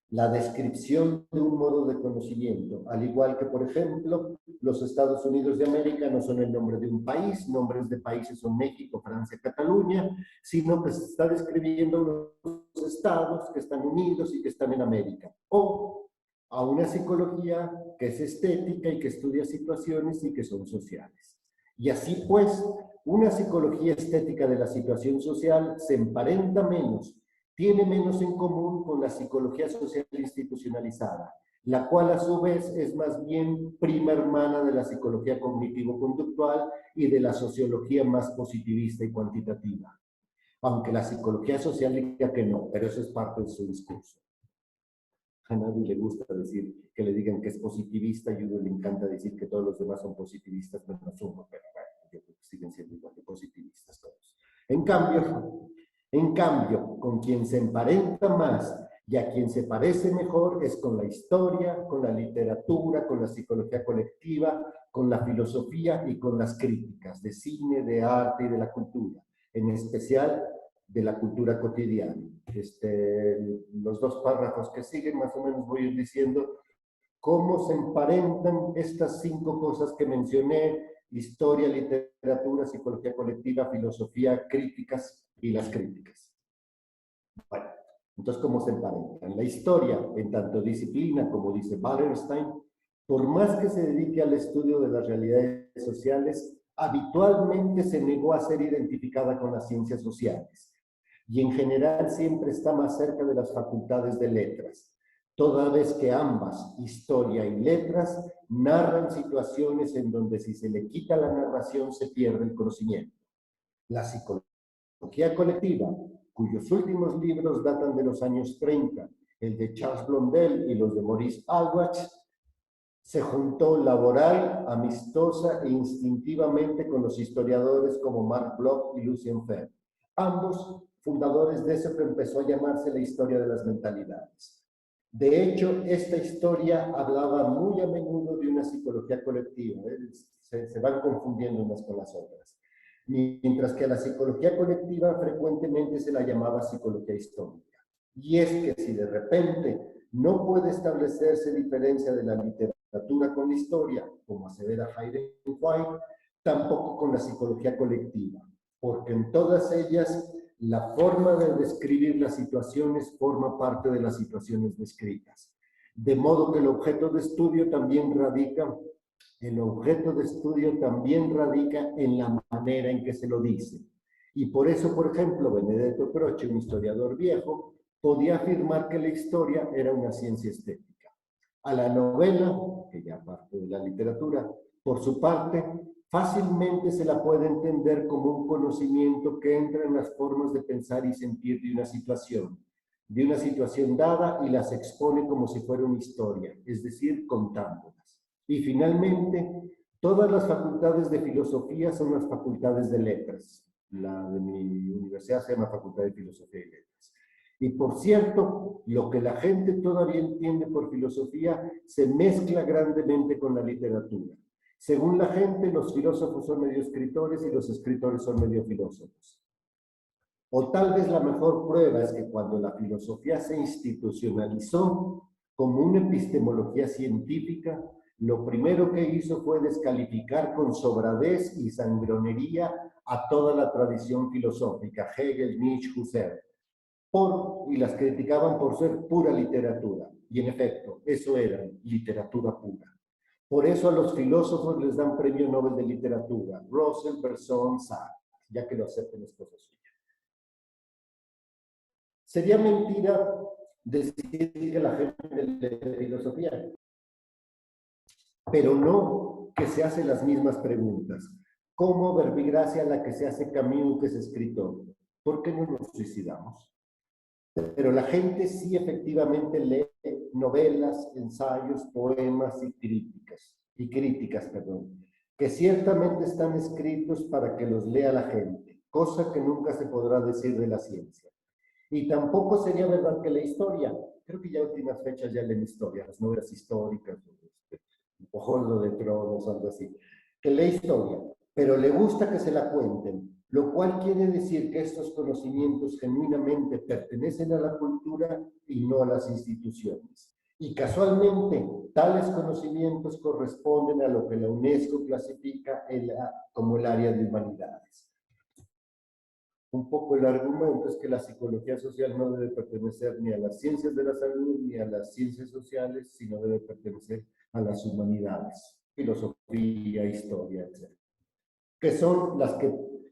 la descripción de un modo de conocimiento, al igual que, por ejemplo, los Estados Unidos de América no son el nombre de un país, nombres de países son México, Francia, Cataluña, sino que se está describiendo los estados que están unidos y que están en América. O a una psicología que es estética y que estudia situaciones y que son sociales. Y así pues, una psicología estética de la situación social se emparenta menos, tiene menos en común con la psicología social institucionalizada, la cual a su vez es más bien prima hermana de la psicología cognitivo-conductual y de la sociología más positivista y cuantitativa. Aunque la psicología social diga que no, pero eso es parte de su discurso. A nadie le gusta decir que le digan que es positivista y a uno le encanta decir que todos los demás son positivistas, menos uno, pero bueno, yo creo que siguen siendo igual de positivistas todos. En cambio, con quien se emparenta más y a quien se parece mejor es con la historia, con la literatura, con la psicología colectiva, con la filosofía y con las críticas de cine, de arte y de la cultura, en especial de la cultura cotidiana. Los dos párrafos que siguen, más o menos voy a ir diciendo cómo se emparentan estas 5 cosas que mencioné: historia, literatura, psicología colectiva, filosofía, críticas y las críticas. Bueno, entonces, ¿cómo se emparentan? La historia, en tanto disciplina, como dice Wallerstein, por más que se dedique al estudio de las realidades sociales, habitualmente se negó a ser identificada con las ciencias sociales, y en general siempre está más cerca de las facultades de letras, toda vez que ambas, historia y letras, narran situaciones en donde si se le quita la narración se pierde el conocimiento. La psicología colectiva, cuyos últimos libros datan de los años 30, el de Charles Blondel y los de Maurice Ahlbach, se juntó laboral, amistosa e instintivamente con los historiadores como Marc Bloch y Lucien Febvre, ambos fundadores de eso que empezó a llamarse la historia de las mentalidades. De hecho, esta historia hablaba muy a menudo de una psicología colectiva, se van confundiendo unas con las otras, mientras que a la psicología colectiva frecuentemente se la llamaba psicología histórica. Y es que si de repente no puede establecerse diferencia de la literatura con la historia, como asevera Hayden White, tampoco con la psicología colectiva, porque en todas ellas la forma de describir las situaciones forma parte de las situaciones descritas. De modo que el objeto de estudio también radica en la manera en que se lo dice. Y por eso, por ejemplo, Benedetto Croce, un historiador viejo, podía afirmar que la historia era una ciencia estética. A la novela, que ya parte de la literatura, por su parte, fácilmente se la puede entender como un conocimiento que entra en las formas de pensar y sentir de una situación dada, y las expone como si fuera una historia, es decir, contándolas. Y finalmente, todas las facultades de filosofía son las facultades de letras. La de mi universidad se llama Facultad de Filosofía y Letras. Y por cierto, lo que la gente todavía entiende por filosofía se mezcla grandemente con la literatura. Según la gente, los filósofos son medio escritores y los escritores son medio filósofos. O tal vez la mejor prueba es que cuando la filosofía se institucionalizó como una epistemología científica, lo primero que hizo fue descalificar con sobradez y sangronería a toda la tradición filosófica, Hegel, Nietzsche, Husserl, y las criticaban por ser pura literatura. Y en efecto, eso era literatura pura. Por eso a los filósofos les dan premio Nobel de literatura, Russell, Bergson, Sartre, ya que lo acepten es cosa suya. Sería mentira decir que la gente lee filosofía, pero no que se hace las mismas preguntas. ¿Cómo verbigracia la que se hace Camus, que es escritor? ¿Por qué no nos suicidamos? Pero la gente sí efectivamente lee novelas, ensayos, poemas y críticas, que ciertamente están escritos para que los lea la gente, cosa que nunca se podrá decir de la ciencia. Y tampoco sería verdad que la historia, creo que ya últimas fechas ya leen historia, las novelas históricas, o Juego de Tronos, algo así, que lee historia, pero le gusta que se la cuenten, lo cual quiere decir que estos conocimientos genuinamente pertenecen a la cultura y no a las instituciones. Y casualmente, tales conocimientos corresponden a lo que la UNESCO clasifica como el área de humanidades. Un poco el argumento es que la psicología social no debe pertenecer ni a las ciencias de la salud ni a las ciencias sociales, sino debe pertenecer a las humanidades, filosofía, historia, etc.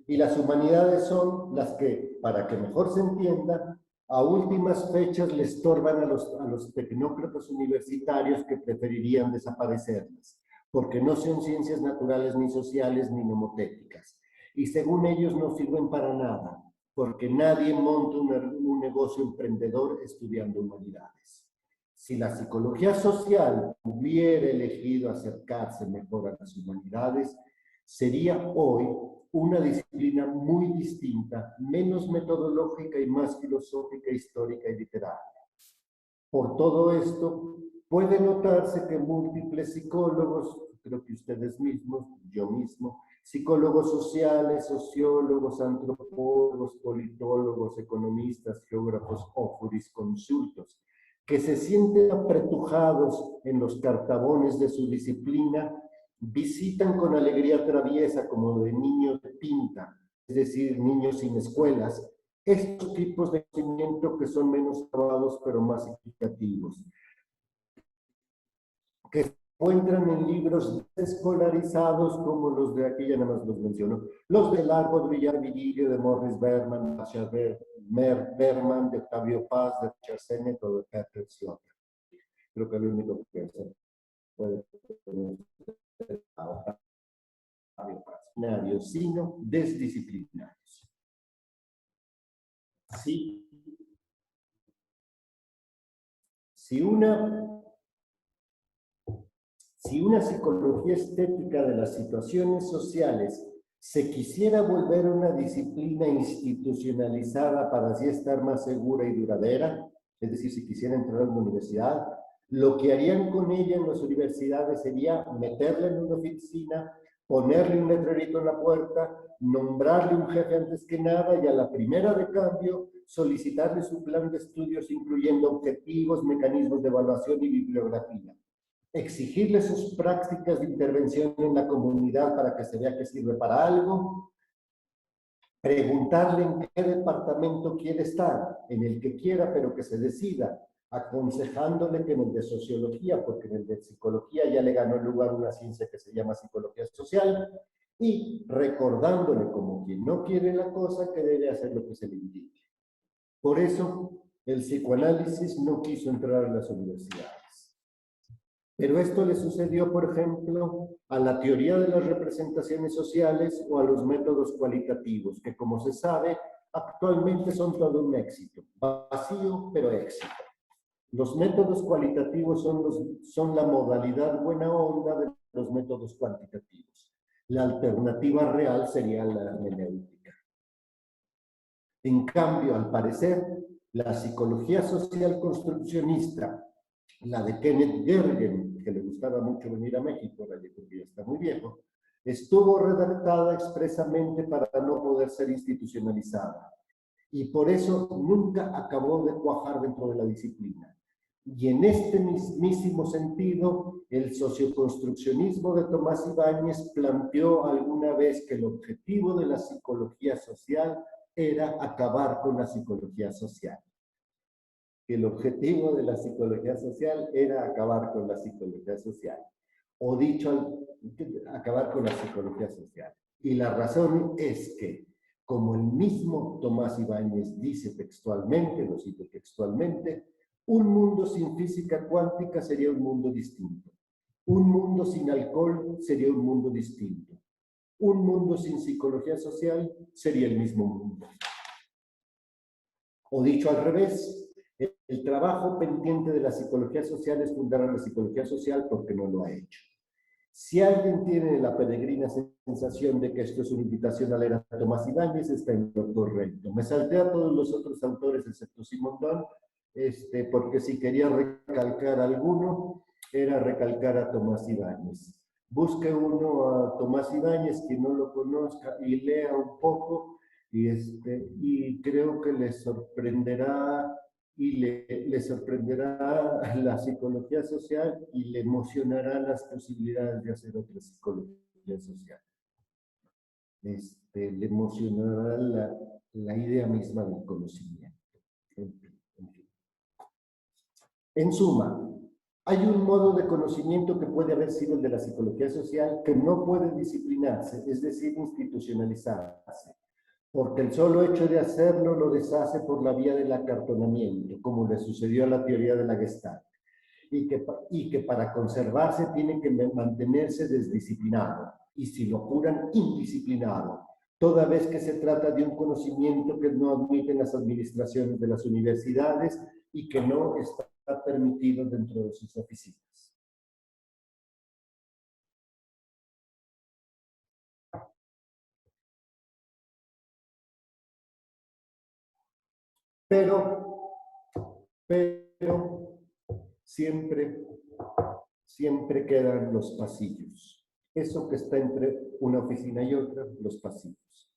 Y las humanidades son las que, para que mejor se entienda, a últimas fechas le estorban a los tecnócratas universitarios que preferirían desaparecerlas, porque no son ciencias naturales ni sociales ni mnemotécnicas. Y según ellos no sirven para nada, porque nadie monta un negocio emprendedor estudiando humanidades. Si la psicología social hubiera elegido acercarse mejor a las humanidades, sería hoy una disciplina muy distinta, menos metodológica y más filosófica, histórica y literaria. Por todo esto, puede notarse que múltiples psicólogos, creo que ustedes mismos, yo mismo, psicólogos sociales, sociólogos, antropólogos, politólogos, economistas, geógrafos o jurisconsultos, que se sienten apretujados en los cartabones de su disciplina, visitan con alegría traviesa, como de niños de pinta, es decir, niños sin escuelas, estos tipos de conocimiento que son menos acabados pero más significativos, que se encuentran en libros escolarizados como los de aquí, ya nada más los menciono, los de Largo Villar Vigilio, de Morris Berman, Berman, de Octavio Paz, de Richard Sennett o de Peter Slaughter. Creo que es lo único que se puede sino desdisciplinarios. Si una psicología estética de las situaciones sociales se quisiera volver una disciplina institucionalizada para así estar más segura y duradera, es decir, si quisiera entrar a una universidad, lo que harían con ella en las universidades sería meterla en una oficina, ponerle un letrerito en la puerta, nombrarle un jefe antes que nada y a la primera de cambio solicitarle su plan de estudios incluyendo objetivos, mecanismos de evaluación y bibliografía. Exigirle sus prácticas de intervención en la comunidad para que se vea que sirve para algo. Preguntarle en qué departamento quiere estar, en el que quiera, pero que se decida, aconsejándole que en el de sociología, porque en el de psicología ya le ganó el lugar una ciencia que se llama psicología social, y recordándole como quien no quiere la cosa que debe hacer lo que se le indique. Por eso el psicoanálisis no quiso entrar a las universidades. Pero esto le sucedió, por ejemplo, a la teoría de las representaciones sociales o a los métodos cualitativos, que como se sabe, actualmente son todo un éxito. Vacío, pero éxito. Los métodos cualitativos son la modalidad buena onda de los métodos cuantitativos. La alternativa real sería la hermenéutica. En cambio, al parecer, la psicología social construccionista, la de Kenneth Gergen, que le gustaba mucho venir a México, porque ya está muy viejo, estuvo redactada expresamente para no poder ser institucionalizada. Y por eso nunca acabó de cuajar dentro de la disciplina. Y en este mismísimo sentido, el socioconstruccionismo de Tomás Ibáñez planteó alguna vez que el objetivo de la psicología social era acabar con la psicología social. El objetivo de la psicología social era acabar con la psicología social. O dicho, acabar con la psicología social. Y la razón es que, como el mismo Tomás Ibáñez dice textualmente, lo cito textualmente, un mundo sin física cuántica sería un mundo distinto. Un mundo sin alcohol sería un mundo distinto. Un mundo sin psicología social sería el mismo mundo. O dicho al revés, el trabajo pendiente de la psicología social es fundar a la psicología social porque no lo ha hecho. Si alguien tiene la peregrina sensación de que esto es una invitación a leer a Tomás Ibáñez, está en lo correcto. Me salté a todos los otros autores, excepto Simondon, porque si quería recalcar alguno, era recalcar a Tomás Ibáñez. Busque uno a Tomás Ibáñez, quien no lo conozca, y lea un poco, y creo que le sorprenderá, le sorprenderá la psicología social y le emocionará las posibilidades de hacer otra psicología social. Le emocionará la idea misma del conocimiento. En suma, hay un modo de conocimiento que puede haber sido el de la psicología social que no puede disciplinarse, es decir, institucionalizarse, porque el solo hecho de hacerlo lo deshace por la vía del acartonamiento, como le sucedió a la teoría de la Gestalt, y que para conservarse tiene que mantenerse desdisciplinado, y si lo apuran, indisciplinado, toda vez que se trata de un conocimiento que no admiten las administraciones de las universidades y que no está permitido dentro de sus oficinas. Pero siempre quedan los pasillos. Eso que está entre una oficina y otra, los pasillos.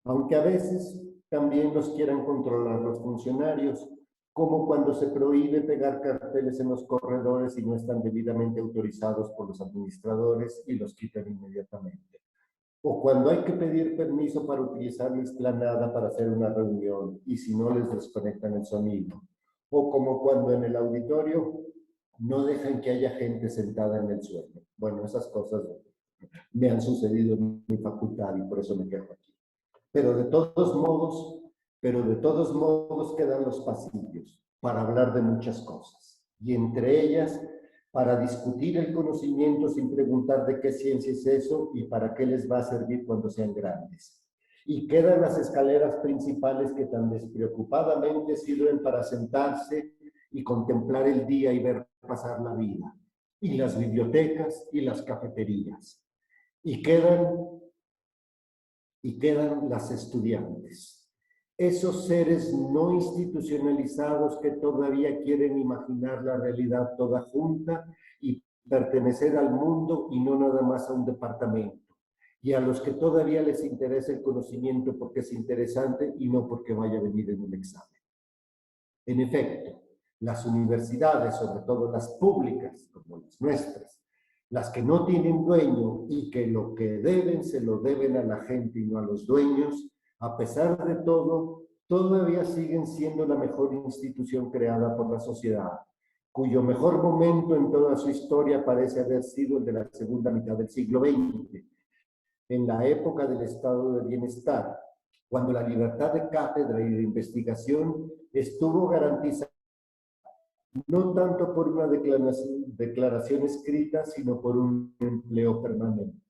Aunque a veces también los quieran controlar los funcionarios, como cuando se prohíbe pegar carteles en los corredores y no están debidamente autorizados por los administradores y los quitan inmediatamente. O cuando hay que pedir permiso para utilizar la explanada para hacer una reunión y si no les desconectan el sonido. O como cuando en el auditorio no dejan que haya gente sentada en el suelo. Bueno, esas cosas me han sucedido en mi facultad y por eso me quedo aquí. Pero de todos modos quedan los pasillos para hablar de muchas cosas. Y entre ellas, para discutir el conocimiento sin preguntar de qué ciencia es eso y para qué les va a servir cuando sean grandes. Y quedan las escaleras principales que tan despreocupadamente sirven para sentarse y contemplar el día y ver pasar la vida. Y las bibliotecas y las cafeterías. Y quedan las estudiantes. Esos seres no institucionalizados que todavía quieren imaginar la realidad toda junta y pertenecer al mundo y no nada más a un departamento. y a los que todavía les interesa el conocimiento porque es interesante y no porque vaya a venir en un examen. En efecto, las universidades, sobre todo las públicas, como las nuestras, las que no tienen dueño y que lo que deben se lo deben a la gente y no a los dueños, a pesar de todo, todavía siguen siendo la mejor institución creada por la sociedad, cuyo mejor momento en toda su historia parece haber sido el de la segunda mitad del siglo XX, en la época del estado de bienestar, cuando la libertad de cátedra y de investigación estuvo garantizada no tanto por una declaración escrita, sino por un empleo permanente,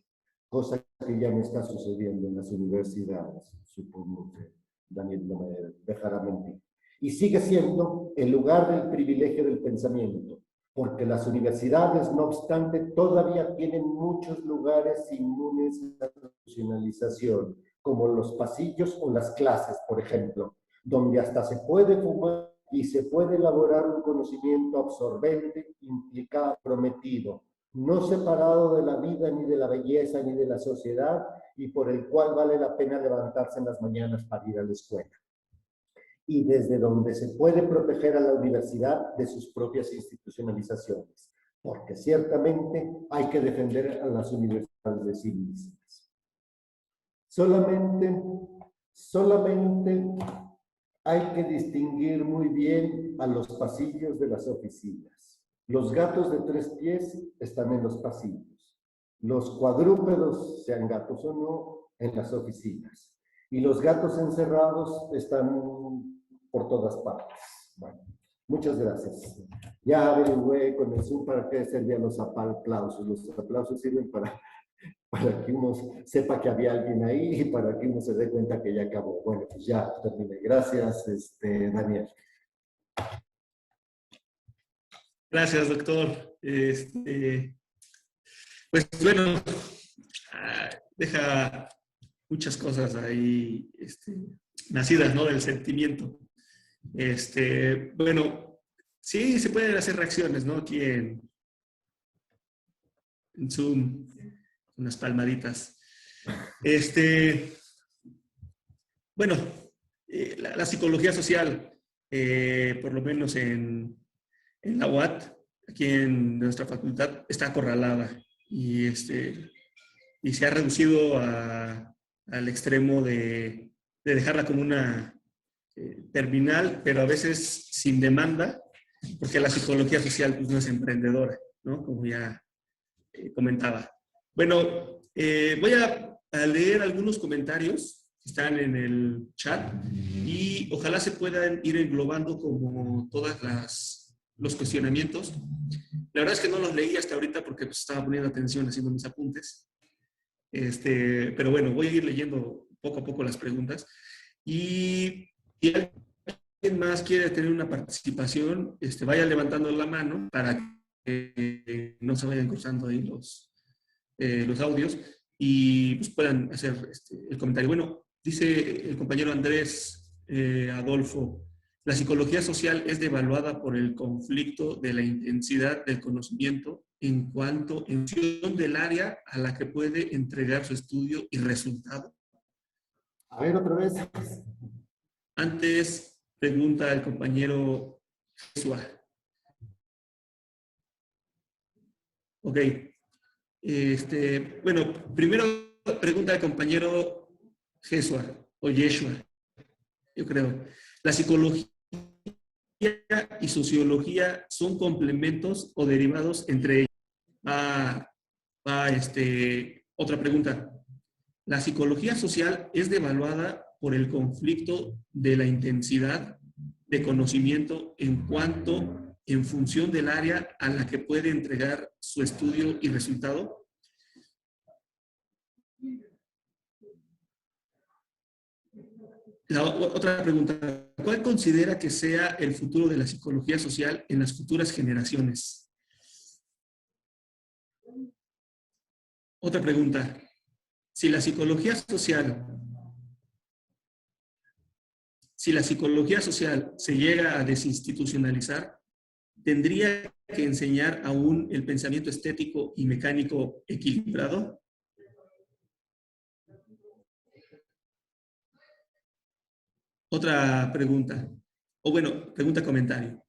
cosa que ya no está sucediendo en las universidades. Supongo que Daniel no me dejará mentir. Y sigue siendo el lugar del privilegio del pensamiento, porque las universidades, no obstante, todavía tienen muchos lugares inmunes a la institucionalización, como los pasillos o las clases, por ejemplo, donde hasta se puede fumar y se puede elaborar un conocimiento absorbente, implicado, prometido, no separado de la vida, ni de la belleza, ni de la sociedad, y por el cual vale la pena levantarse en las mañanas para ir a la escuela. Y desde donde se puede proteger a la universidad de sus propias institucionalizaciones, porque ciertamente hay que defender a las universidades de sí mismas. Solamente hay que distinguir muy bien a los pasillos de las oficinas. Los gatos de 3 pies están en los pasillos. Los cuadrúpedos, sean gatos o no, en las oficinas. Y los gatos encerrados están por todas partes. Bueno, muchas gracias. Ya averigüé con el Zoom para qué servían los aplausos. Los aplausos sirven para que uno sepa que había alguien ahí y para que uno se dé cuenta que ya acabó. Bueno, pues ya terminé. Gracias, Daniel. Gracias, doctor. Pues bueno, deja muchas cosas ahí nacidas, ¿no?, del sentimiento. Bueno, sí, se pueden hacer reacciones, ¿no?, aquí en Zoom, unas palmaditas. Bueno, la psicología social, por lo menos en la UAT, aquí en nuestra facultad, está acorralada y se ha reducido al extremo de dejarla como una terminal, pero a veces sin demanda, porque la psicología social pues, no es emprendedora, ¿no?, como ya comentaba. Bueno, voy a leer algunos comentarios que están en el chat y ojalá se puedan ir englobando como todas los cuestionamientos. La verdad es que no los leí hasta ahorita porque pues, estaba poniendo atención haciendo mis apuntes. Pero bueno, voy a ir leyendo poco a poco las preguntas. Y alguien más quiere tener una participación, vaya levantando la mano para que no se vayan cruzando ahí los audios y pues, puedan hacer el comentario. Bueno, dice el compañero Andrés Adolfo, la psicología social es devaluada por el conflicto de la intensidad del conocimiento en función del área a la que puede entregar su estudio y resultado. A ver, otra vez. Antes, pregunta el compañero Jesús. Ok. Bueno, primero pregunta el compañero Jesús o Yeshua, yo creo. ¿La psicología y sociología son complementos o derivados entre ellos? Otra pregunta. ¿La psicología social es devaluada por el conflicto de la intensidad de conocimiento en función del área a la que puede entregar su estudio y resultado? La otra pregunta, ¿cuál considera que sea el futuro de la psicología social en las futuras generaciones? Otra pregunta, si la psicología social se llega a desinstitucionalizar, ¿tendría que enseñar aún el pensamiento estético y mecánico equilibrado? Otra pregunta, o bueno, comentario.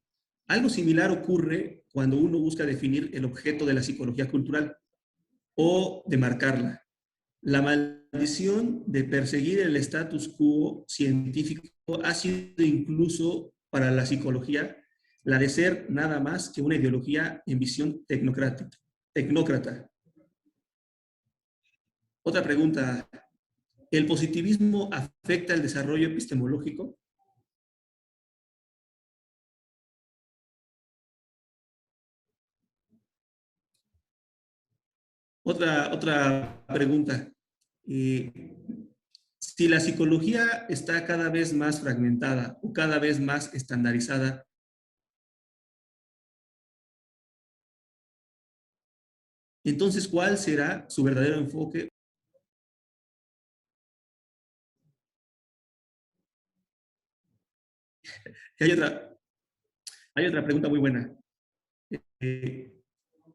Algo similar ocurre cuando uno busca definir el objeto de la psicología cultural o de marcarla. La maldición de perseguir el status quo científico ha sido incluso para la psicología la de ser nada más que una ideología en visión tecnócrata. Otra pregunta, ¿el positivismo afecta el desarrollo epistemológico? Otra pregunta. Si la psicología está cada vez más fragmentada o cada vez más estandarizada, entonces, ¿cuál será su verdadero enfoque? Y hay otra pregunta muy buena. ¿Qué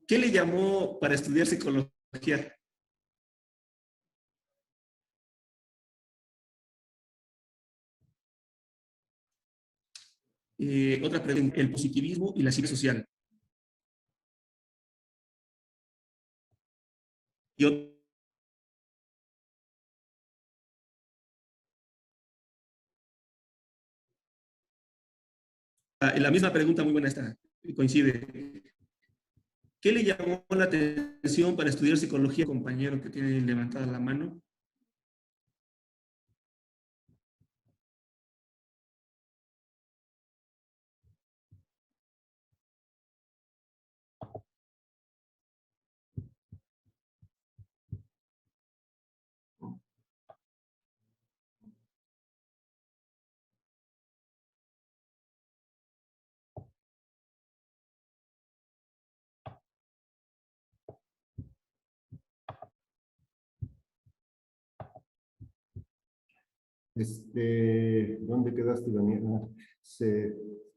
le llamó para estudiar psicología? Otra pregunta, el positivismo y la ciencia social. Y la misma pregunta, muy buena esta, coincide. ¿Qué le llamó la atención para estudiar psicología, compañero que tiene levantada la mano? ¿Dónde quedaste, Daniel?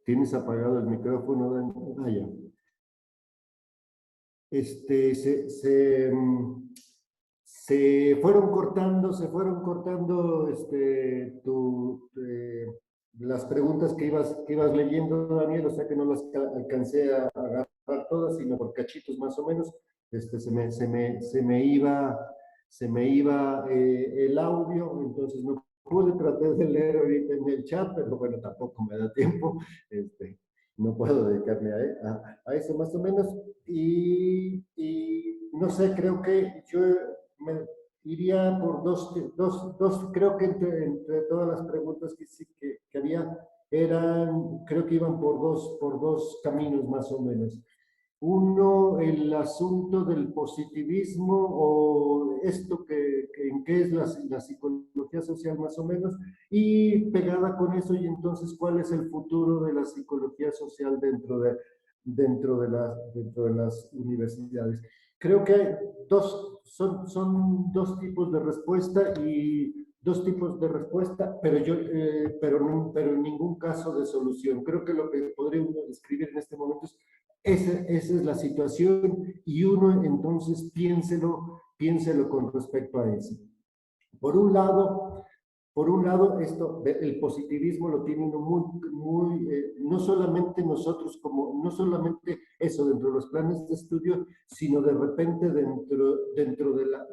¿Tienes apagado el micrófono, Daniel? Ah, ya. Se fueron cortando las preguntas que ibas leyendo, Daniel, o sea que no las alcancé a agarrar todas, sino por cachitos más o menos. Se me iba el audio, entonces no pude tratar de leer ahorita en el chat, pero bueno, tampoco me da tiempo. No puedo dedicarme a eso más o menos. Y no sé, creo que yo me iría por creo que entre todas las preguntas que, sí, que había, creo que iban por dos caminos más o menos. Uno, el asunto del positivismo o esto en qué es la psicología social más o menos, y pegada con eso, y entonces, ¿cuál es el futuro de la psicología social dentro de las universidades? Creo que hay son dos tipos de respuesta y dos tipos de respuesta, pero en ningún caso de solución. Creo que lo que podría uno describir en este momento es esa es la situación y uno entonces piénselo con respecto a eso. Por un lado, el positivismo lo tiene uno no solamente nosotros, no solamente eso dentro de los planes de estudio, sino de repente dentro de la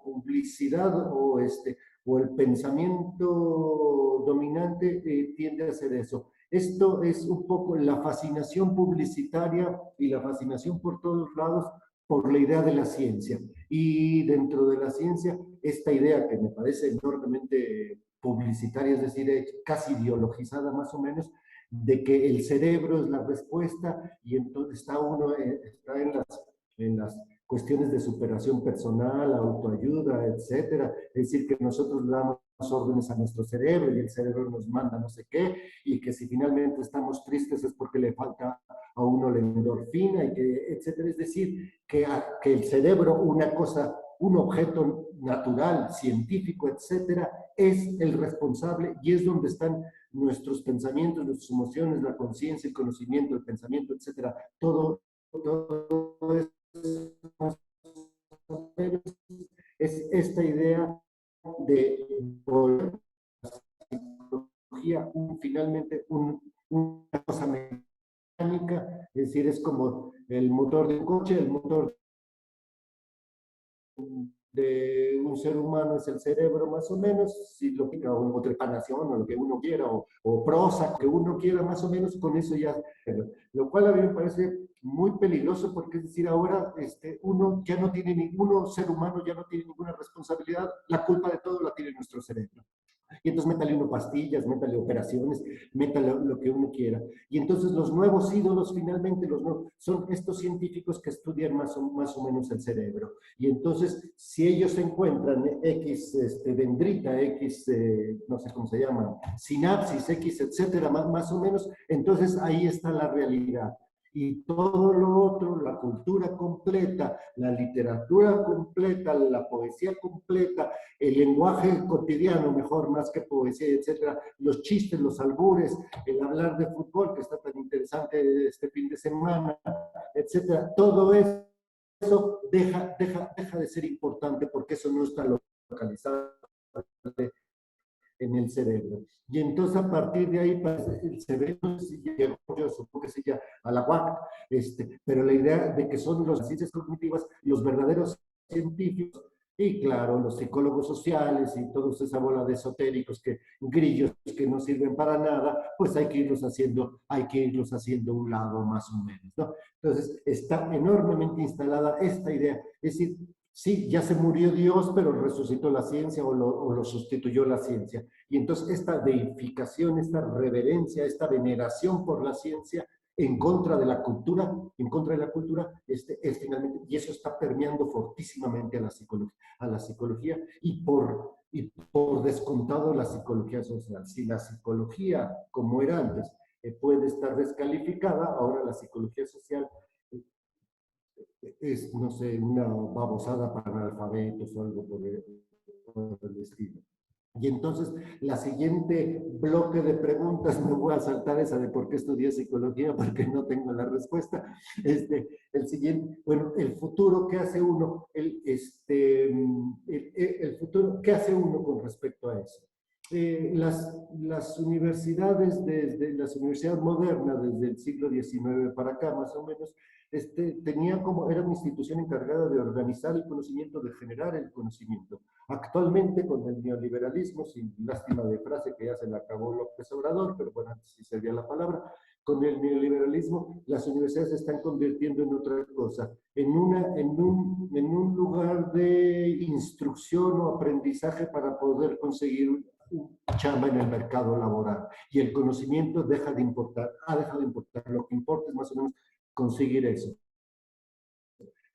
publicidad o el pensamiento dominante tiende a hacer eso. Esto es un poco la fascinación publicitaria y la fascinación por todos lados por la idea de la ciencia. Y dentro de la ciencia, esta idea que me parece enormemente publicitaria, es decir, casi ideologizada más o menos, de que el cerebro es la respuesta y entonces está en las cuestiones de superación personal, autoayuda, etcétera. Es decir, que nosotros le damos órdenes a nuestro cerebro y el cerebro nos manda no sé qué, y que si finalmente estamos tristes es porque le falta a uno la endorfina, y que, etcétera. Es decir, que el cerebro, un objeto natural, científico, etcétera, es el responsable y es donde están nuestros pensamientos, nuestras emociones, la conciencia, el conocimiento, el pensamiento, etcétera. Todo es esta idea de psicología finalmente una cosa mecánica, es decir, es como el motor de un coche, el motor de un ser humano es el cerebro más o menos, si lo quiera, o trepanación, o lo que uno quiera, o prosa, que uno quiera más o menos, con eso ya, lo cual a mí me parece muy peligroso, porque es decir, ahora uno ya no tiene ninguno, ser humano ya no tiene ninguna responsabilidad, la culpa de todo la tiene nuestro cerebro. Y entonces métale uno pastillas, métale operaciones, métale lo que uno quiera. Y entonces los nuevos ídolos, finalmente, son estos científicos que estudian más o menos el cerebro. Y entonces, si ellos encuentran X dendrita, X, no sé cómo se llama, sinapsis, X, etcétera, más o menos, entonces ahí está la realidad. Y todo lo otro, la cultura completa, la literatura completa, la poesía completa, el lenguaje cotidiano, mejor, más que poesía, etcétera, los chistes, los albures, el hablar de fútbol, que está tan interesante este fin de semana, etcétera, todo eso deja de ser importante, porque eso no está localizado en el cerebro. Y entonces a partir de ahí el cerebro, yo supongo que sí ya a la UAC, pero la idea de que son las ciencias cognitivas los verdaderos científicos, y claro, los psicólogos sociales y toda esa bola de esotéricos, grillos que no sirven para nada, pues hay que irlos haciendo a un lado más o menos, ¿no? Entonces está enormemente instalada esta idea, es decir, sí, ya se murió Dios, pero resucitó la ciencia o lo sustituyó la ciencia. Y entonces esta deificación, esta reverencia, esta veneración por la ciencia en contra de la cultura, es finalmente, y eso está permeando fortísimamente a la psicología y por descontado la psicología social. Si la psicología, como era antes, puede estar descalificada, ahora la psicología social es, no sé, una babosada para analfabetos o algo por el estilo. Y entonces, la siguiente bloque de preguntas, me voy a saltar esa de por qué estudié psicología, porque no tengo la respuesta. El siguiente, bueno, el futuro, ¿qué hace uno? El futuro, ¿qué hace uno con respecto a eso? Las universidades, desde las universidades modernas, desde el siglo XIX para acá, más o menos, era una institución encargada de organizar el conocimiento, de generar el conocimiento. Actualmente, con el neoliberalismo, sin lástima de frase que ya se le acabó López Obrador, pero bueno, antes sí servía la palabra, con el neoliberalismo, las universidades se están convirtiendo en otra cosa, en un lugar de instrucción o aprendizaje para poder conseguir un chamba en el mercado laboral. Y el conocimiento ha dejado de importar. Lo que importa es más o menos conseguir eso.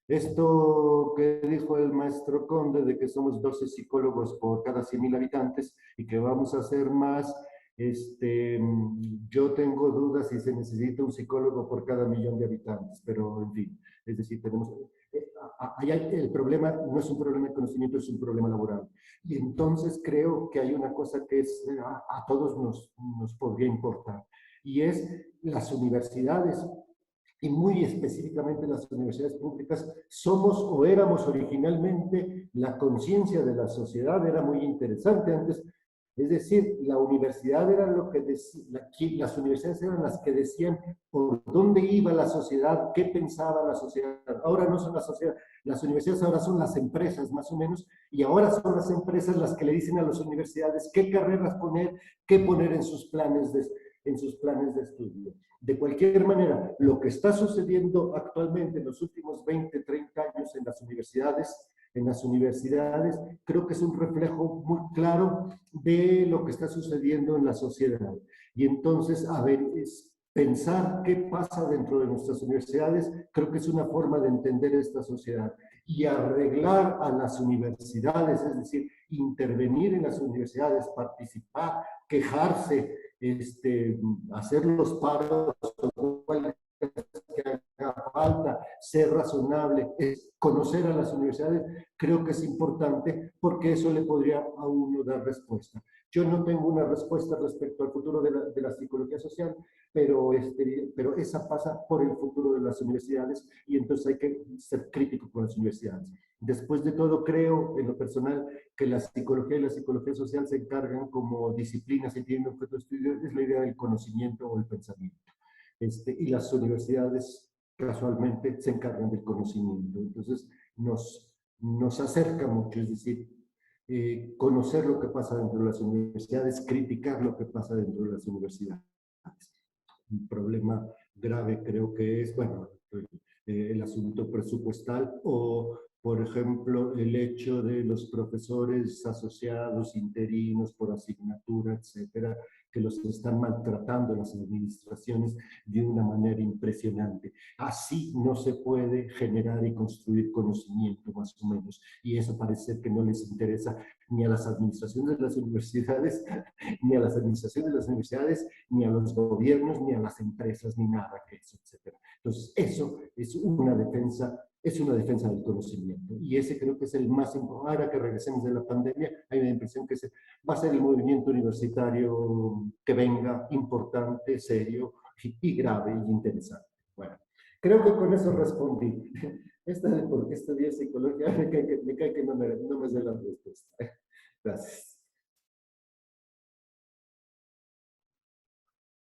Esto que dijo el maestro Conde de que somos 12 psicólogos por cada 100.000 habitantes y que vamos a hacer más, yo tengo dudas si se necesita un psicólogo por cada 1.000.000 de habitantes, pero en fin, es decir, el problema no es un problema de conocimiento, es un problema laboral. Y entonces creo que hay una cosa que a todos nos podría importar, y es las universidades, y muy específicamente las universidades públicas, somos o éramos originalmente la conciencia de la sociedad. Era muy interesante antes, es decir, la universidad era lo que las universidades eran las que decían por dónde iba la sociedad, qué pensaba la sociedad. Ahora no son la sociedad, las universidades ahora son las empresas más o menos, y ahora son las empresas las que le dicen a las universidades qué carreras poner, qué poner en sus planes de estudio. De cualquier manera, lo que está sucediendo actualmente en los últimos 20, 30 años en las universidades, creo que es un reflejo muy claro de lo que está sucediendo en la sociedad. Y entonces, pensar qué pasa dentro de nuestras universidades, creo que es una forma de entender esta sociedad. Y arreglar a las universidades, es decir, intervenir en las universidades, participar, quejarse, hacer los paros que haga falta, ser razonable, conocer a las universidades, creo que es importante, porque eso le podría a uno dar respuesta. Yo no tengo una respuesta respecto al futuro de la psicología social, pero esa pasa por el futuro de las universidades y entonces hay que ser crítico con las universidades. Después de todo, creo en lo personal que la psicología y la psicología social se encargan como disciplinas y tienen objeto de estudio, es la idea del conocimiento o el pensamiento. Y las universidades casualmente se encargan del conocimiento. Entonces nos acerca mucho, es decir, conocer lo que pasa dentro de las universidades, criticar lo que pasa dentro de las universidades. Un problema grave creo que es, bueno, el asunto presupuestal o, por ejemplo, el hecho de los profesores asociados, interinos por asignatura, etcétera, que los están maltratando las administraciones de una manera impresionante. Así no se puede generar y construir conocimiento, más o menos. Y eso parece que no les interesa ni a las administraciones de las universidades, ni a las administraciones de las universidades, ni a los gobiernos, ni a las empresas, ni nada que eso, etcétera. Entonces, eso es una defensa del conocimiento. Y ese creo que es el más importante. Ahora que regresemos de la pandemia, hay una impresión que va a ser el movimiento universitario que venga importante, serio y grave y interesante. Bueno, creo que con eso respondí. Esta de por qué estudié psicología me cae que no me sé la respuesta. Gracias.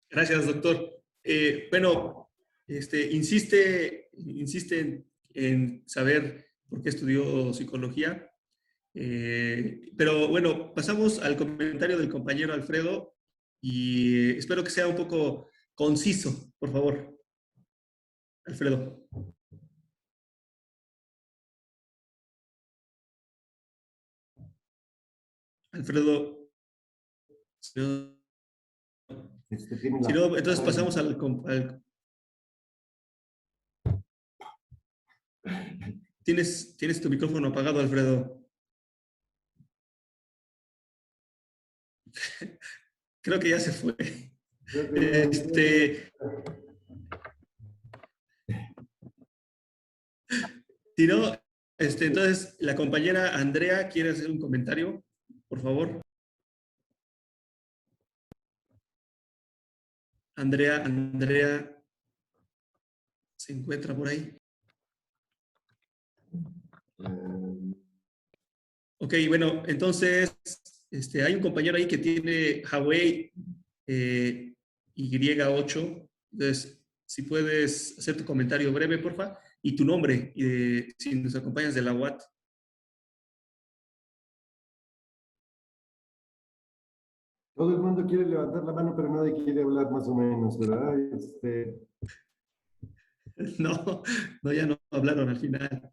Gracias, doctor. Bueno, insiste en saber por qué estudió psicología. Pero bueno, pasamos al comentario del compañero Alfredo y espero que sea un poco conciso, por favor. Alfredo. Alfredo. Si no, entonces pasamos al ¿Tienes tu micrófono apagado, Alfredo? Creo que ya se fue. Si no, entonces la compañera Andrea quiere hacer un comentario, por favor. Andrea, ¿se encuentra por ahí? Ok, bueno, entonces hay un compañero ahí que tiene Huawei Y8. Entonces, si puedes hacer tu comentario breve, porfa, y tu nombre, y si nos acompañas de la UAT. Todo el mundo quiere levantar la mano, pero nadie quiere hablar más o menos, ¿verdad? No, ya no hablaron al final.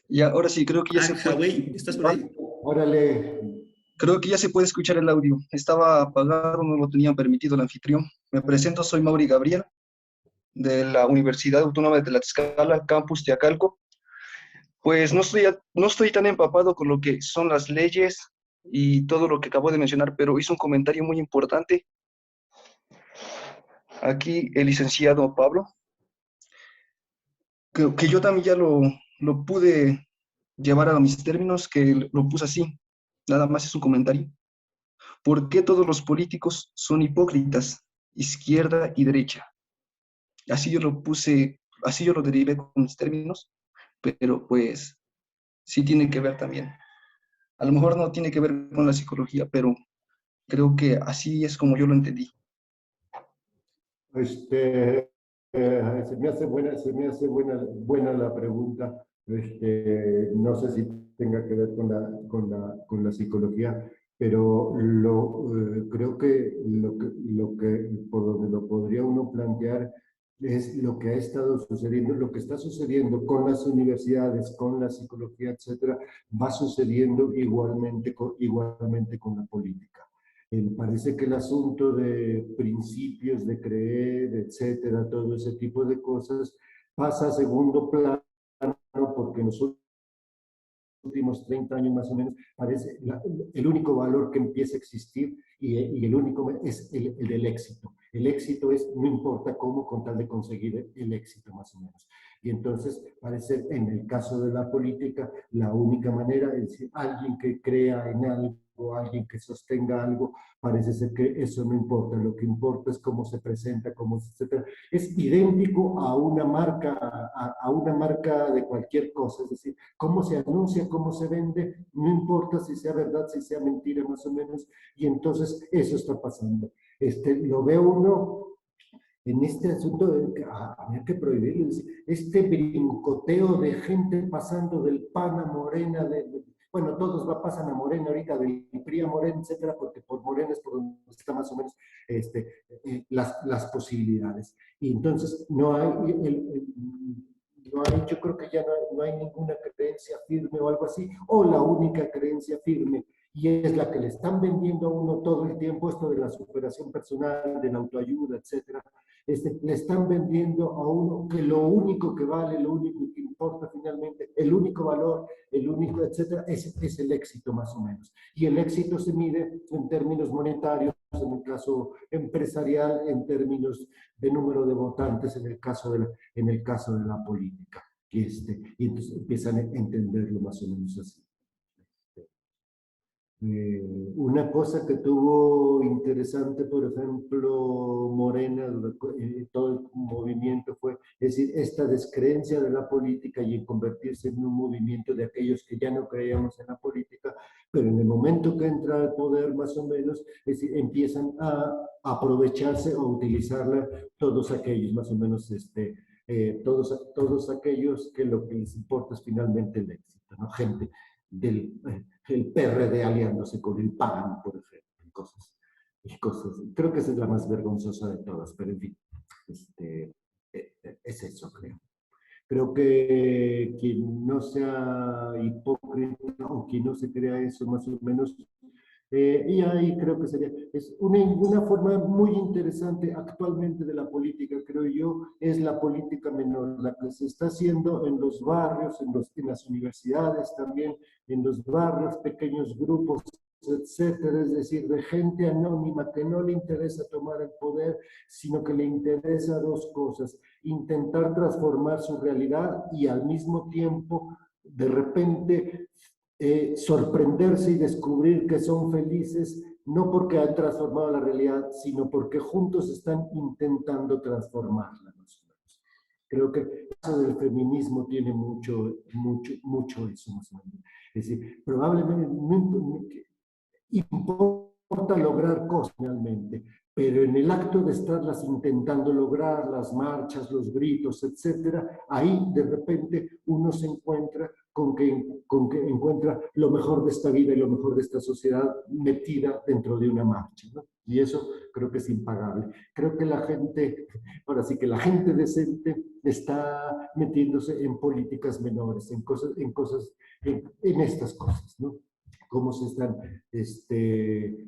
Ya, ahora sí, creo que ya se puede. Huawei, ¿estás por ahí? Órale. Creo que ya se puede escuchar el audio. Estaba apagado, no lo tenía permitido el anfitrión. Me presento, soy Mauri Gabriel, de la Universidad Autónoma de Tlaxcala, campus Teacalco. Pues no estoy tan empapado con lo que son las leyes y todo lo que acabo de mencionar, pero hizo un comentario muy importante. Aquí el licenciado Pablo, que yo también ya lo pude llevar a mis términos, que lo puse así. Nada más es un comentario. ¿Por qué todos los políticos son hipócritas, izquierda y derecha? Así yo lo puse, así yo lo derivé con mis términos, pero pues sí tiene que ver también. A lo mejor no tiene que ver con la psicología, pero creo que así es como yo lo entendí. Se me hace buena la pregunta. No sé si tenga que ver con la psicología, pero creo que por donde lo podría uno plantear es lo que ha estado sucediendo, lo que está sucediendo con las universidades, con la psicología, etcétera, va sucediendo igualmente con la política. Parece que el asunto de principios, de creer, etcétera, todo ese tipo de cosas, pasa a segundo plano porque nosotros últimos 30 años más o menos, parece el único valor que empieza a existir y el único es el del éxito. El éxito es, no importa cómo, con tal de conseguir el éxito más o menos. Y entonces parece, en el caso de la política, la única manera es decir, alguien que crea en algo, alguien que sostenga algo, parece ser que eso no importa, lo que importa es cómo se presenta, cómo se, etcétera. Es idéntico a una marca, a una marca de cualquier cosa, es decir, cómo se anuncia, cómo se vende, no importa si sea verdad, si sea mentira más o menos, y entonces eso está pasando. Lo ve uno en este asunto de que había que prohibirlo, este brincoteo de gente pasando del PAN a Morena, bueno, todos pasan a Morena ahorita, del PRI a Morena, etcétera, porque por Morena es por donde está más o menos las posibilidades. Y entonces no hay, yo creo que ya no hay ninguna creencia firme o algo así, o la única creencia firme, y es la que le están vendiendo a uno todo el tiempo, esto de la superación personal, de la autoayuda, etcétera. Le están vendiendo a uno que lo único que vale, lo único que importa finalmente, el único valor, el único, etcétera, es el éxito más o menos. Y el éxito se mide en términos monetarios, en el caso empresarial, en términos de número de votantes, en el caso de la política. Y entonces empiezan a entenderlo más o menos así. Una cosa que tuvo interesante, por ejemplo, Morena, todo el movimiento fue, es decir, esta descreencia de la política y en convertirse en un movimiento de aquellos que ya no creíamos en la política, pero en el momento que entra al poder, más o menos, es decir, empiezan a aprovecharse o utilizarla todos aquellos, más o menos, todos aquellos que lo que les importa es finalmente el éxito, ¿no? Gente el PRD aliándose con el PAN, por ejemplo, cosas. Creo que esa es la más vergonzosa de todas, pero en fin, es eso, creo. Creo que quien no sea hipócrita o quien no se crea eso, más o menos, y ahí creo que es una forma muy interesante actualmente de la política, creo yo, es la política menor, la que se está haciendo en los barrios, en las universidades también, en los barrios, pequeños grupos, etcétera, es decir, de gente anónima que no le interesa tomar el poder, sino que le interesa dos cosas, intentar transformar su realidad y al mismo tiempo, de repente, sorprenderse y descubrir que son felices, no porque han transformado la realidad, sino porque juntos están intentando transformarla. Creo que el caso del feminismo tiene mucho eso, más o menos. Es decir, probablemente no importa lograr cosas realmente, pero en el acto de estarlas intentando lograr, las marchas, los gritos, etcétera, ahí de repente uno se encuentra con que encuentra lo mejor de esta vida y lo mejor de esta sociedad metida dentro de una marcha, ¿no? Y eso creo que es impagable. Creo que la gente, ahora sí que la gente decente está metiéndose en políticas menores, en estas cosas, ¿no? Cómo se están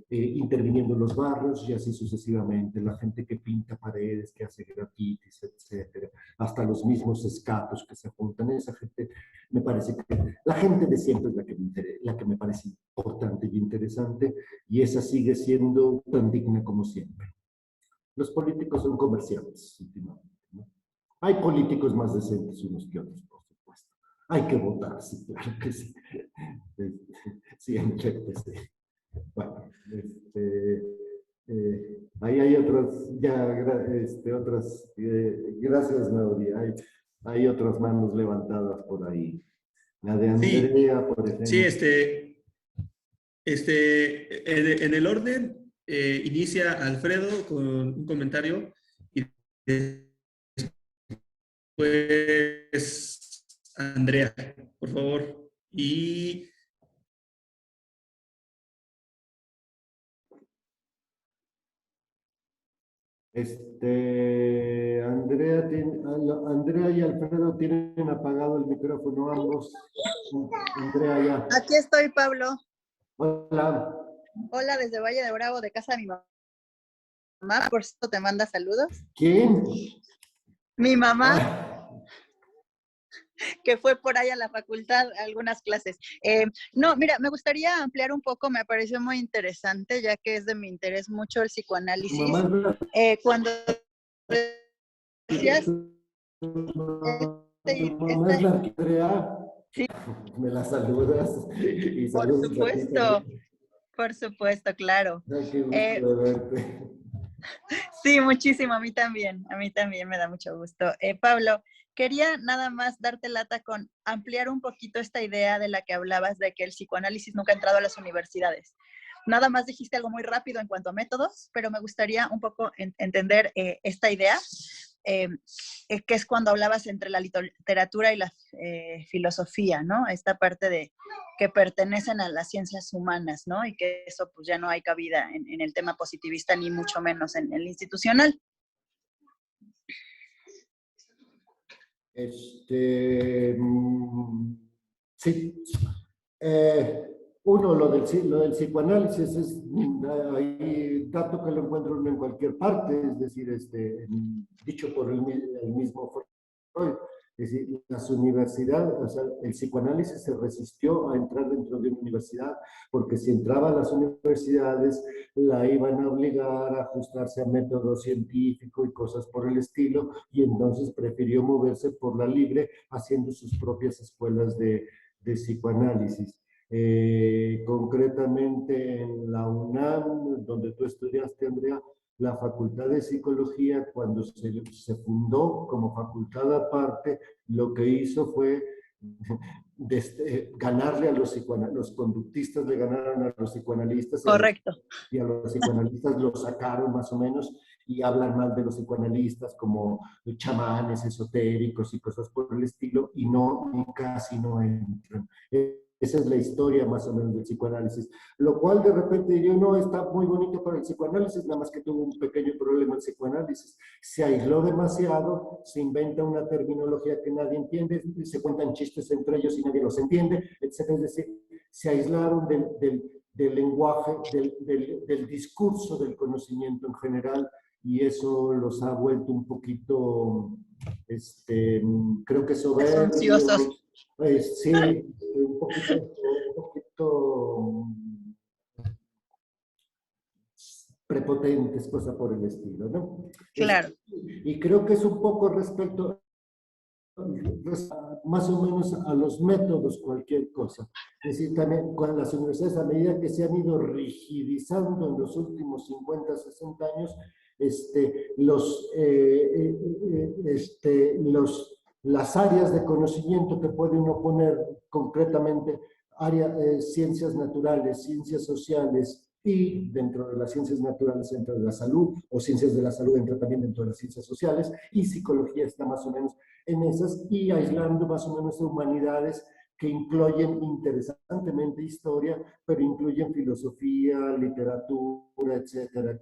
interviniendo en los barrios y así sucesivamente. La gente que pinta paredes, que hace grafitis, etcétera. Hasta los mismos escatos que se juntan. Esa gente, me parece que la gente de siempre es la que me parece importante y interesante, y esa sigue siendo tan digna como siempre. Los políticos son comerciantes, últimamente, ¿no? Hay políticos más decentes unos que otros, por supuesto. Hay que votar, sí, claro que sí. Sí, en efecto, sí. Bueno, ahí hay otras, gracias, Mauri. Hay otras manos levantadas por ahí. La de Andrea, sí, por ejemplo. Sí, en el orden, inicia Alfredo con un comentario y después Andrea, por favor. Y Andrea y Alfredo tienen apagado el micrófono ambos. Andrea ya. Aquí estoy, Pablo. Hola. Hola, desde Valle de Bravo, de casa de mi mamá. Por cierto, te manda saludos. ¿Quién? Mi mamá. Ah. que fue por ahí a la facultad a algunas clases. No, mira, me gustaría ampliar un poco, me pareció muy interesante, ya que es de mi interés mucho el psicoanálisis. Cuando decías... Tu mamá es la Andrea. Sí. Me la saludas y Por saludos supuesto, a ti también. por supuesto, claro. Ay, qué gusto de verte. Sí, muchísimo, a mí también me da mucho gusto. Pablo, quería nada más darte lata con ampliar un poquito esta idea de la que hablabas de que el psicoanálisis nunca ha entrado a las universidades. Nada más dijiste algo muy rápido en cuanto a métodos, pero me gustaría un poco entender esta idea, que es cuando hablabas entre la literatura y la filosofía, ¿no? Esta parte de que pertenecen a las ciencias humanas, ¿no? Y que eso pues ya no hay cabida en el tema positivista, ni mucho menos en el institucional. Sí. Uno, lo del psicoanálisis es hay dato que lo encuentra uno en cualquier parte, es decir, dicho por el mismo Freud. Es decir, las universidades, o sea, el psicoanálisis se resistió a entrar dentro de una universidad, porque si entraba a las universidades la iban a obligar a ajustarse a métodos científicos y cosas por el estilo, y entonces prefirió moverse por la libre, haciendo sus propias escuelas de psicoanálisis. Concretamente en la UNAM, donde tú estudiaste, Andrea, la Facultad de Psicología, cuando se fundó como facultad aparte, lo que hizo fue ganarle a los conductistas, le ganaron a los psicoanalistas. Correcto. Y a los psicoanalistas los sacaron más o menos, y hablan mal de los psicoanalistas como chamanes esotéricos y cosas por el estilo, y casi no entran. Esa es la historia más o menos del psicoanálisis. Lo cual de repente diría, no, está muy bonito para el psicoanálisis, nada más que tuvo un pequeño problema el psicoanálisis. Se aisló demasiado, se inventa una terminología que nadie entiende, se cuentan chistes entre ellos y nadie los entiende, etc. Es decir, se aislaron del lenguaje, del discurso del conocimiento en general, y eso los ha vuelto un poquito, creo que soberbios. Sí, un poquito prepotentes, cosa por el estilo, ¿no? Claro. Y creo que es un poco respecto más o menos a los métodos, cualquier cosa. Es decir, también con las universidades, a medida que se han ido rigidizando en los últimos 50, 60 años, las áreas de conocimiento que puede uno poner concretamente, ciencias naturales, ciencias sociales, y dentro de las ciencias naturales entra la salud, o ciencias de la salud entra también dentro de las ciencias sociales, y psicología está más o menos en esas, y aislando más o menos humanidades que incluyen interesantemente historia, pero incluyen filosofía, literatura, etcétera.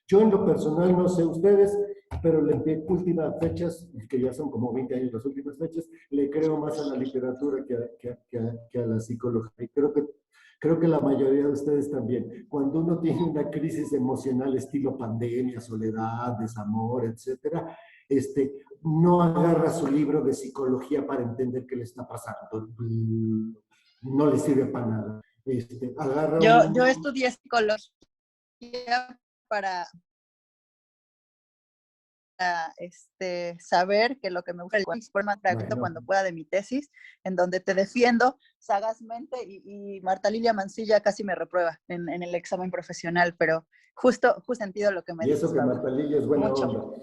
Yo en lo personal, no sé ustedes, pero en últimas fechas, que ya son como 20 años las últimas fechas, le creo más a la literatura que a la psicología. Y creo que la mayoría de ustedes también. Cuando uno tiene una crisis emocional estilo pandemia, soledad, desamor, etcétera, no agarra su libro de psicología para entender qué le está pasando. No le sirve para nada. Yo estudié psicología para saber que lo que me gusta es el forma tracto cuando pueda de mi tesis, en donde te defiendo sagazmente, y Marta Lilia Mancilla casi me reprueba en el examen profesional, pero justo sentido lo que me dices. Y eso que Marta Lilia es buena mucho. Onda.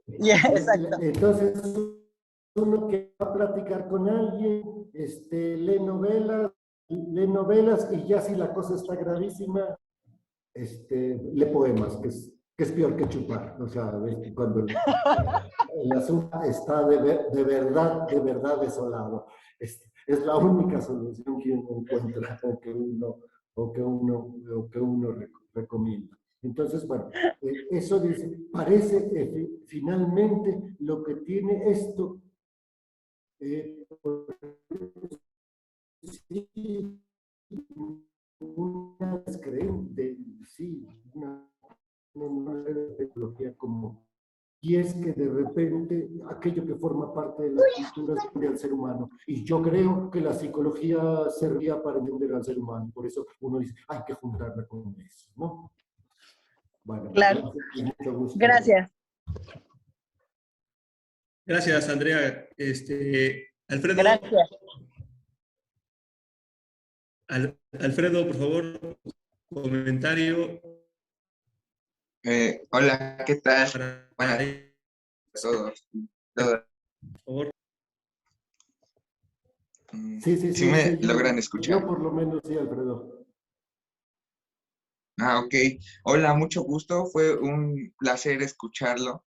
Exacto. Entonces, uno que va a platicar con alguien, lee novelas, y ya si la cosa está gravísima, lee poemas, que es peor que chupar. O sea, cuando el asunto está de verdad desolado. Es la única solución que uno encuentra, o que uno recomienda. Entonces, bueno, eso parece finalmente lo que tiene esto. Sí, una descreente, sí, una tecnología como y es que de repente aquello que forma parte de la cultura es al ser humano. Y yo creo que la psicología servía para entender al ser humano. Por eso uno dice, hay que juntarla con eso, ¿no? Bueno, Claro. mucho gusto. Gracias. Gracias, Andrea. Alfredo, Gracias. Alfredo, por favor, comentario. Hola, ¿qué tal? Para Buenas a todos. por favor. ¿Sí me logran escuchar? Yo por lo menos sí, Alfredo. Ok. Hola, mucho gusto. Fue un placer escucharlo.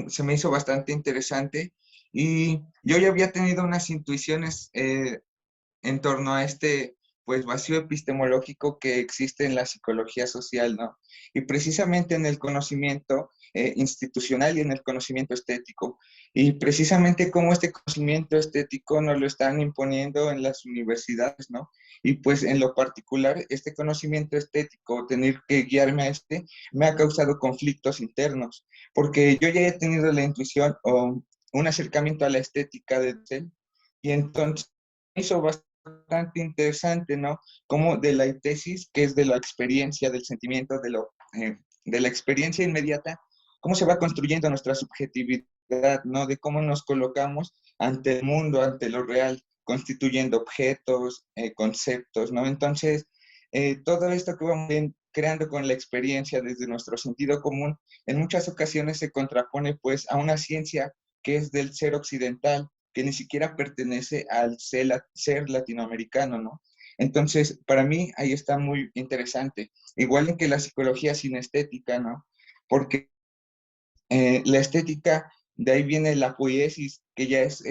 Se me hizo bastante interesante y yo ya había tenido unas intuiciones en torno a este pues vacío epistemológico que existe en la psicología social, ¿no? Y precisamente en el conocimiento institucional y en el conocimiento estético. Y precisamente cómo este conocimiento estético nos lo están imponiendo en las universidades, ¿no? Y pues en lo particular, este conocimiento estético, tener que guiarme a me ha causado conflictos internos, porque yo ya he tenido la intuición o un acercamiento a la estética de él, y entonces hizo bastante interesante, ¿no? Como de la tesis, que es de la experiencia, del sentimiento, de la experiencia inmediata, cómo se va construyendo nuestra subjetividad, ¿no? De cómo nos colocamos ante el mundo, ante lo real, constituyendo objetos, conceptos, ¿no? Entonces, todo esto que vamos creando con la experiencia desde nuestro sentido común, en muchas ocasiones se contrapone pues a una ciencia que es del ser occidental, que ni siquiera pertenece al ser latinoamericano, ¿no? Entonces, para mí ahí está muy interesante. Igual en que la psicología sinestética, ¿no? Porque la estética, de ahí viene la poiesis, que ya es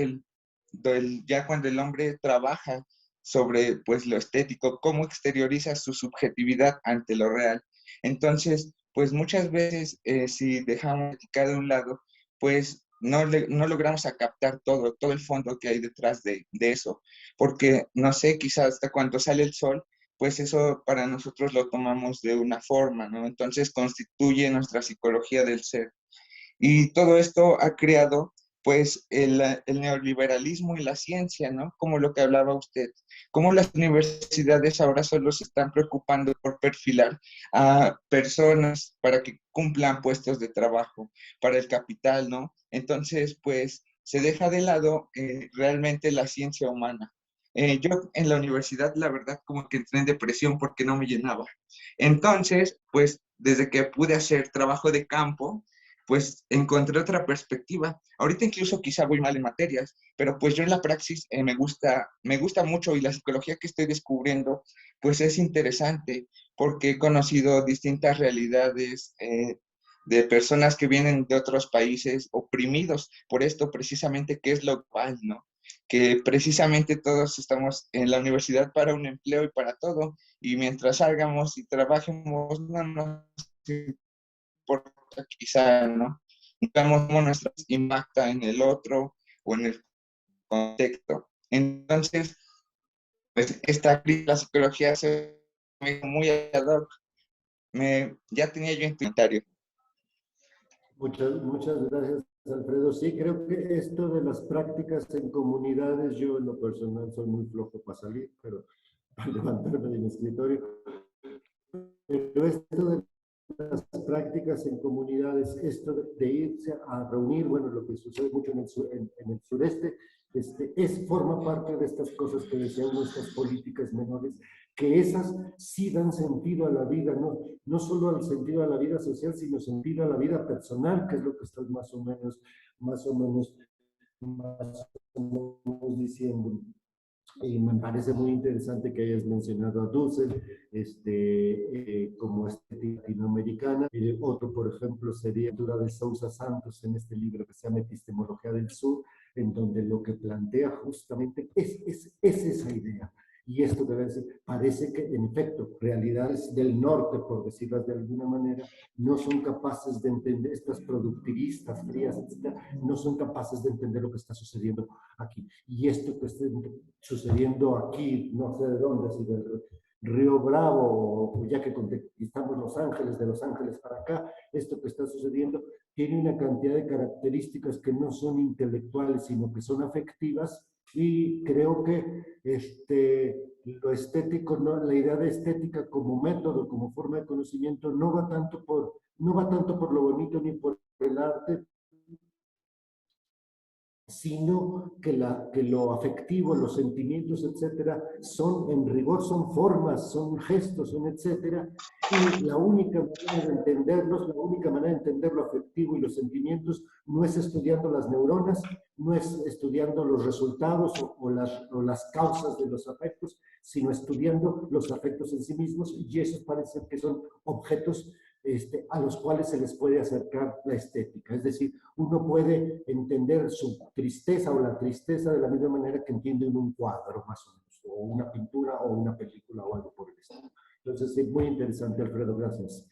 ya cuando el hombre trabaja sobre pues lo estético, cómo exterioriza su subjetividad ante lo real. Entonces, pues muchas veces si dejamos la estética de un lado, pues no logramos a captar todo el fondo que hay detrás de eso, porque no sé, quizás hasta cuando sale el sol, pues eso para nosotros lo tomamos de una forma, ¿no? Entonces constituye nuestra psicología del ser. Y todo esto ha creado, pues, el neoliberalismo y la ciencia, ¿no? Como lo que hablaba usted. Cómo las universidades ahora solo se están preocupando por perfilar a personas para que cumplan puestos de trabajo, para el capital, ¿no? Entonces, pues, se deja de lado realmente la ciencia humana. Yo en la universidad, la verdad, como que entré en depresión porque no me llenaba. Entonces, pues, desde que pude hacer trabajo de campo, pues encontré otra perspectiva. Ahorita incluso quizá voy mal en materias, pero pues yo en la praxis me gusta mucho, y la psicología que estoy descubriendo pues es interesante porque he conocido distintas realidades de personas que vienen de otros países oprimidos por esto precisamente que es lo global, ¿no? Que precisamente todos estamos en la universidad para un empleo y para todo, y mientras salgamos y trabajemos no nos importa quizá, ¿no? Digamos cómo nuestra impacta en el otro o en el contexto. Entonces, pues esta la psicología se me hizo muy ad hoc. Ya tenía yo en comentario. Muchas gracias, Alfredo. Sí, creo que esto de las prácticas en comunidades, yo en lo personal soy muy flojo para salir, pero para levantarme de mi escritorio. Pero esto de las prácticas en comunidades, esto de irse a reunir, bueno, lo que sucede mucho en el sureste, forma parte de estas cosas que decíamos, estas políticas menores, que esas sí dan sentido a la vida, no solo al sentido a la vida social, sino sentido a la vida personal, que es lo que estás más o menos diciendo. Y me parece muy interesante que hayas mencionado a Dussel como estética latinoamericana. Otro, por ejemplo, sería la lectura de Sousa Santos en este libro que se llama Epistemología del Sur, en donde lo que plantea justamente es esa idea. Y esto debe ser, parece que en efecto, realidades del norte, por decirlas de alguna manera, no son capaces de entender, estas productivistas frías, etcétera, no son capaces de entender lo que está sucediendo aquí. Y esto que está sucediendo aquí, no sé de dónde, si del Río Bravo, o ya que conquistamos Los Ángeles, de Los Ángeles para acá, esto que está sucediendo tiene una cantidad de características que no son intelectuales, sino que son afectivas, y creo que lo estético, ¿no? La idea de estética como método, como forma de conocimiento, no va tanto por lo bonito ni por el arte, sino que lo afectivo, los sentimientos, etcétera, en rigor son formas, son gestos, son etcétera, y la única manera de entenderlos, la única manera de entender lo afectivo y los sentimientos no es estudiando las neuronas, no es estudiando los resultados o las causas de los afectos, sino estudiando los afectos en sí mismos, y esos parece que son objetos a los cuales se les puede acercar la estética. Es decir, uno puede entender su tristeza o la tristeza de la misma manera que entiende un cuadro, más o menos, o una pintura o una película o algo por el estilo. Entonces, es muy interesante, Alfredo, gracias.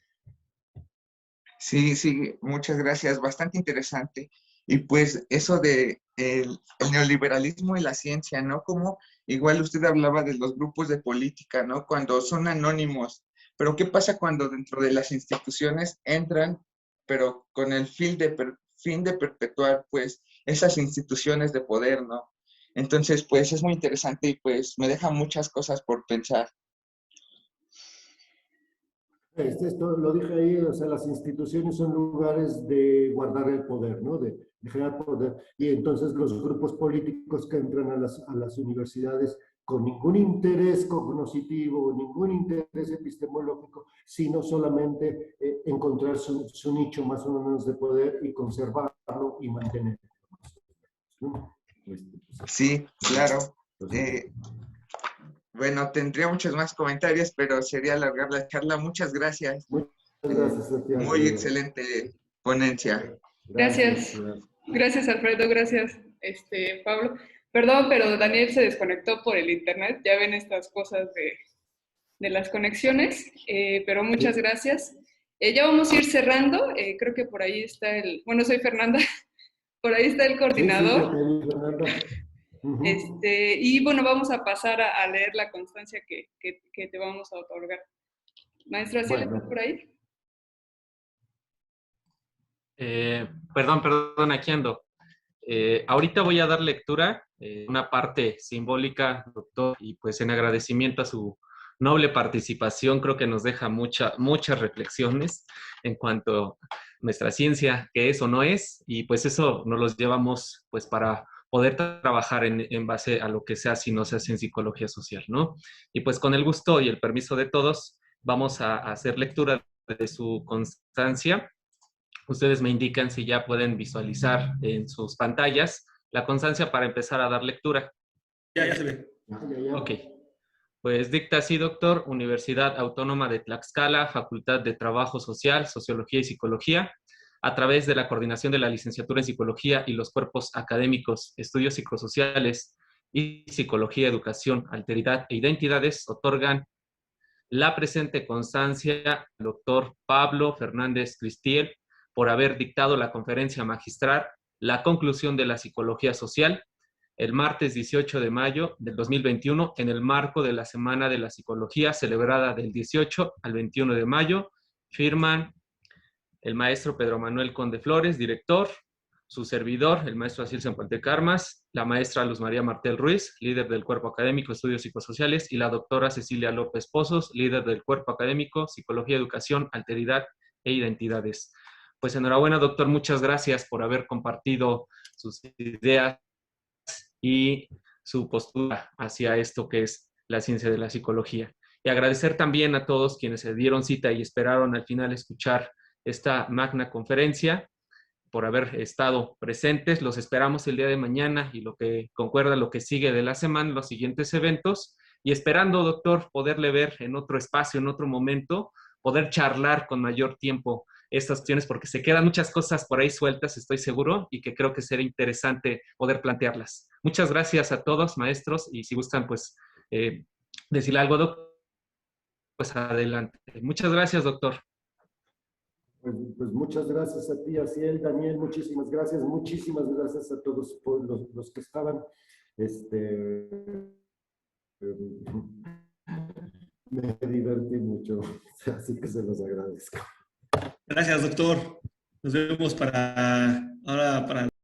Sí, sí, muchas gracias, bastante interesante. Y pues eso de el neoliberalismo y la ciencia, ¿no? Como igual usted hablaba de los grupos de política, ¿no? Cuando son anónimos, pero ¿qué pasa cuando dentro de las instituciones entran, pero con el fin de perpetuar, pues, esas instituciones de poder, ¿no? Entonces, pues, es muy interesante y pues me deja muchas cosas por pensar. Esto lo dije ahí, o sea, las instituciones son lugares de guardar el poder, ¿no? De generar poder. Y entonces los grupos políticos que entran a las universidades con ningún interés cognoscitivo, ningún interés epistemológico, sino solamente encontrar su nicho más o menos de poder y conservarlo y mantenerlo. ¿No? Sí, claro. Bueno, tendría muchos más comentarios, pero sería alargar la charla. Muchas gracias. Muchas gracias, Santiago. Muy excelente ponencia. Gracias. Gracias, Alfredo. Gracias, Pablo. Perdón, pero Daniel se desconectó por el internet. Ya ven estas cosas de las conexiones, pero muchas gracias. Ya vamos a ir cerrando. Creo que por ahí está bueno, soy Fernanda. Por ahí está el coordinador. Sí, Fernanda. Y bueno, vamos a pasar a leer la constancia que te vamos a otorgar. Maestro, ¿así está por ahí? Perdón, aquí ando. Ahorita voy a dar lectura, una parte simbólica, doctor, y pues en agradecimiento a su noble participación, creo que nos deja muchas reflexiones en cuanto a nuestra ciencia, qué es o no es, y pues eso nos los llevamos pues para poder trabajar en base a lo que sea si no se hace en psicología social, ¿no? Y pues con el gusto y el permiso de todos, vamos a hacer lectura de su constancia. Ustedes me indican si ya pueden visualizar en sus pantallas la constancia para empezar a dar lectura. Ya se ve. Ok. Pues dicta así, doctor, Universidad Autónoma de Tlaxcala, Facultad de Trabajo Social, Sociología y Psicología, a través de la coordinación de la licenciatura en Psicología y los cuerpos académicos, estudios psicosociales y Psicología, Educación, Alteridad e Identidades, otorgan la presente constancia al doctor Pablo Fernández Cristiel por haber dictado la conferencia magistral La conclusión de la psicología social el martes 18 de mayo del 2021 en el marco de la Semana de la Psicología celebrada del 18 al 21 de mayo. Firman el maestro Pedro Manuel Conde Flores, director, su servidor, el maestro Asil Sempuentecarmas, la maestra Luz María Martel Ruiz, líder del Cuerpo Académico Estudios Psicosociales, y la doctora Cecilia López Pozos, líder del Cuerpo Académico Psicología, Educación, Alteridad e Identidades. Pues enhorabuena, doctor, muchas gracias por haber compartido sus ideas y su postura hacia esto que es la ciencia de la psicología. Y agradecer también a todos quienes se dieron cita y esperaron al final escuchar esta magna conferencia por haber estado presentes. Los esperamos el día de mañana y lo que concuerda lo que sigue de la semana, los siguientes eventos, y esperando, doctor, poderle ver en otro espacio, en otro momento, poder charlar con mayor tiempo estas cuestiones, porque se quedan muchas cosas por ahí sueltas, estoy seguro, y que creo que será interesante poder plantearlas. Muchas gracias a todos, maestros, y si gustan, pues, decirle algo, doctor, pues adelante. Muchas gracias, doctor. Pues muchas gracias a ti, Aciel, Daniel, muchísimas gracias a todos por los que estaban. Me divertí mucho, así que se los agradezco. Gracias, doctor. Nos vemos para ahora para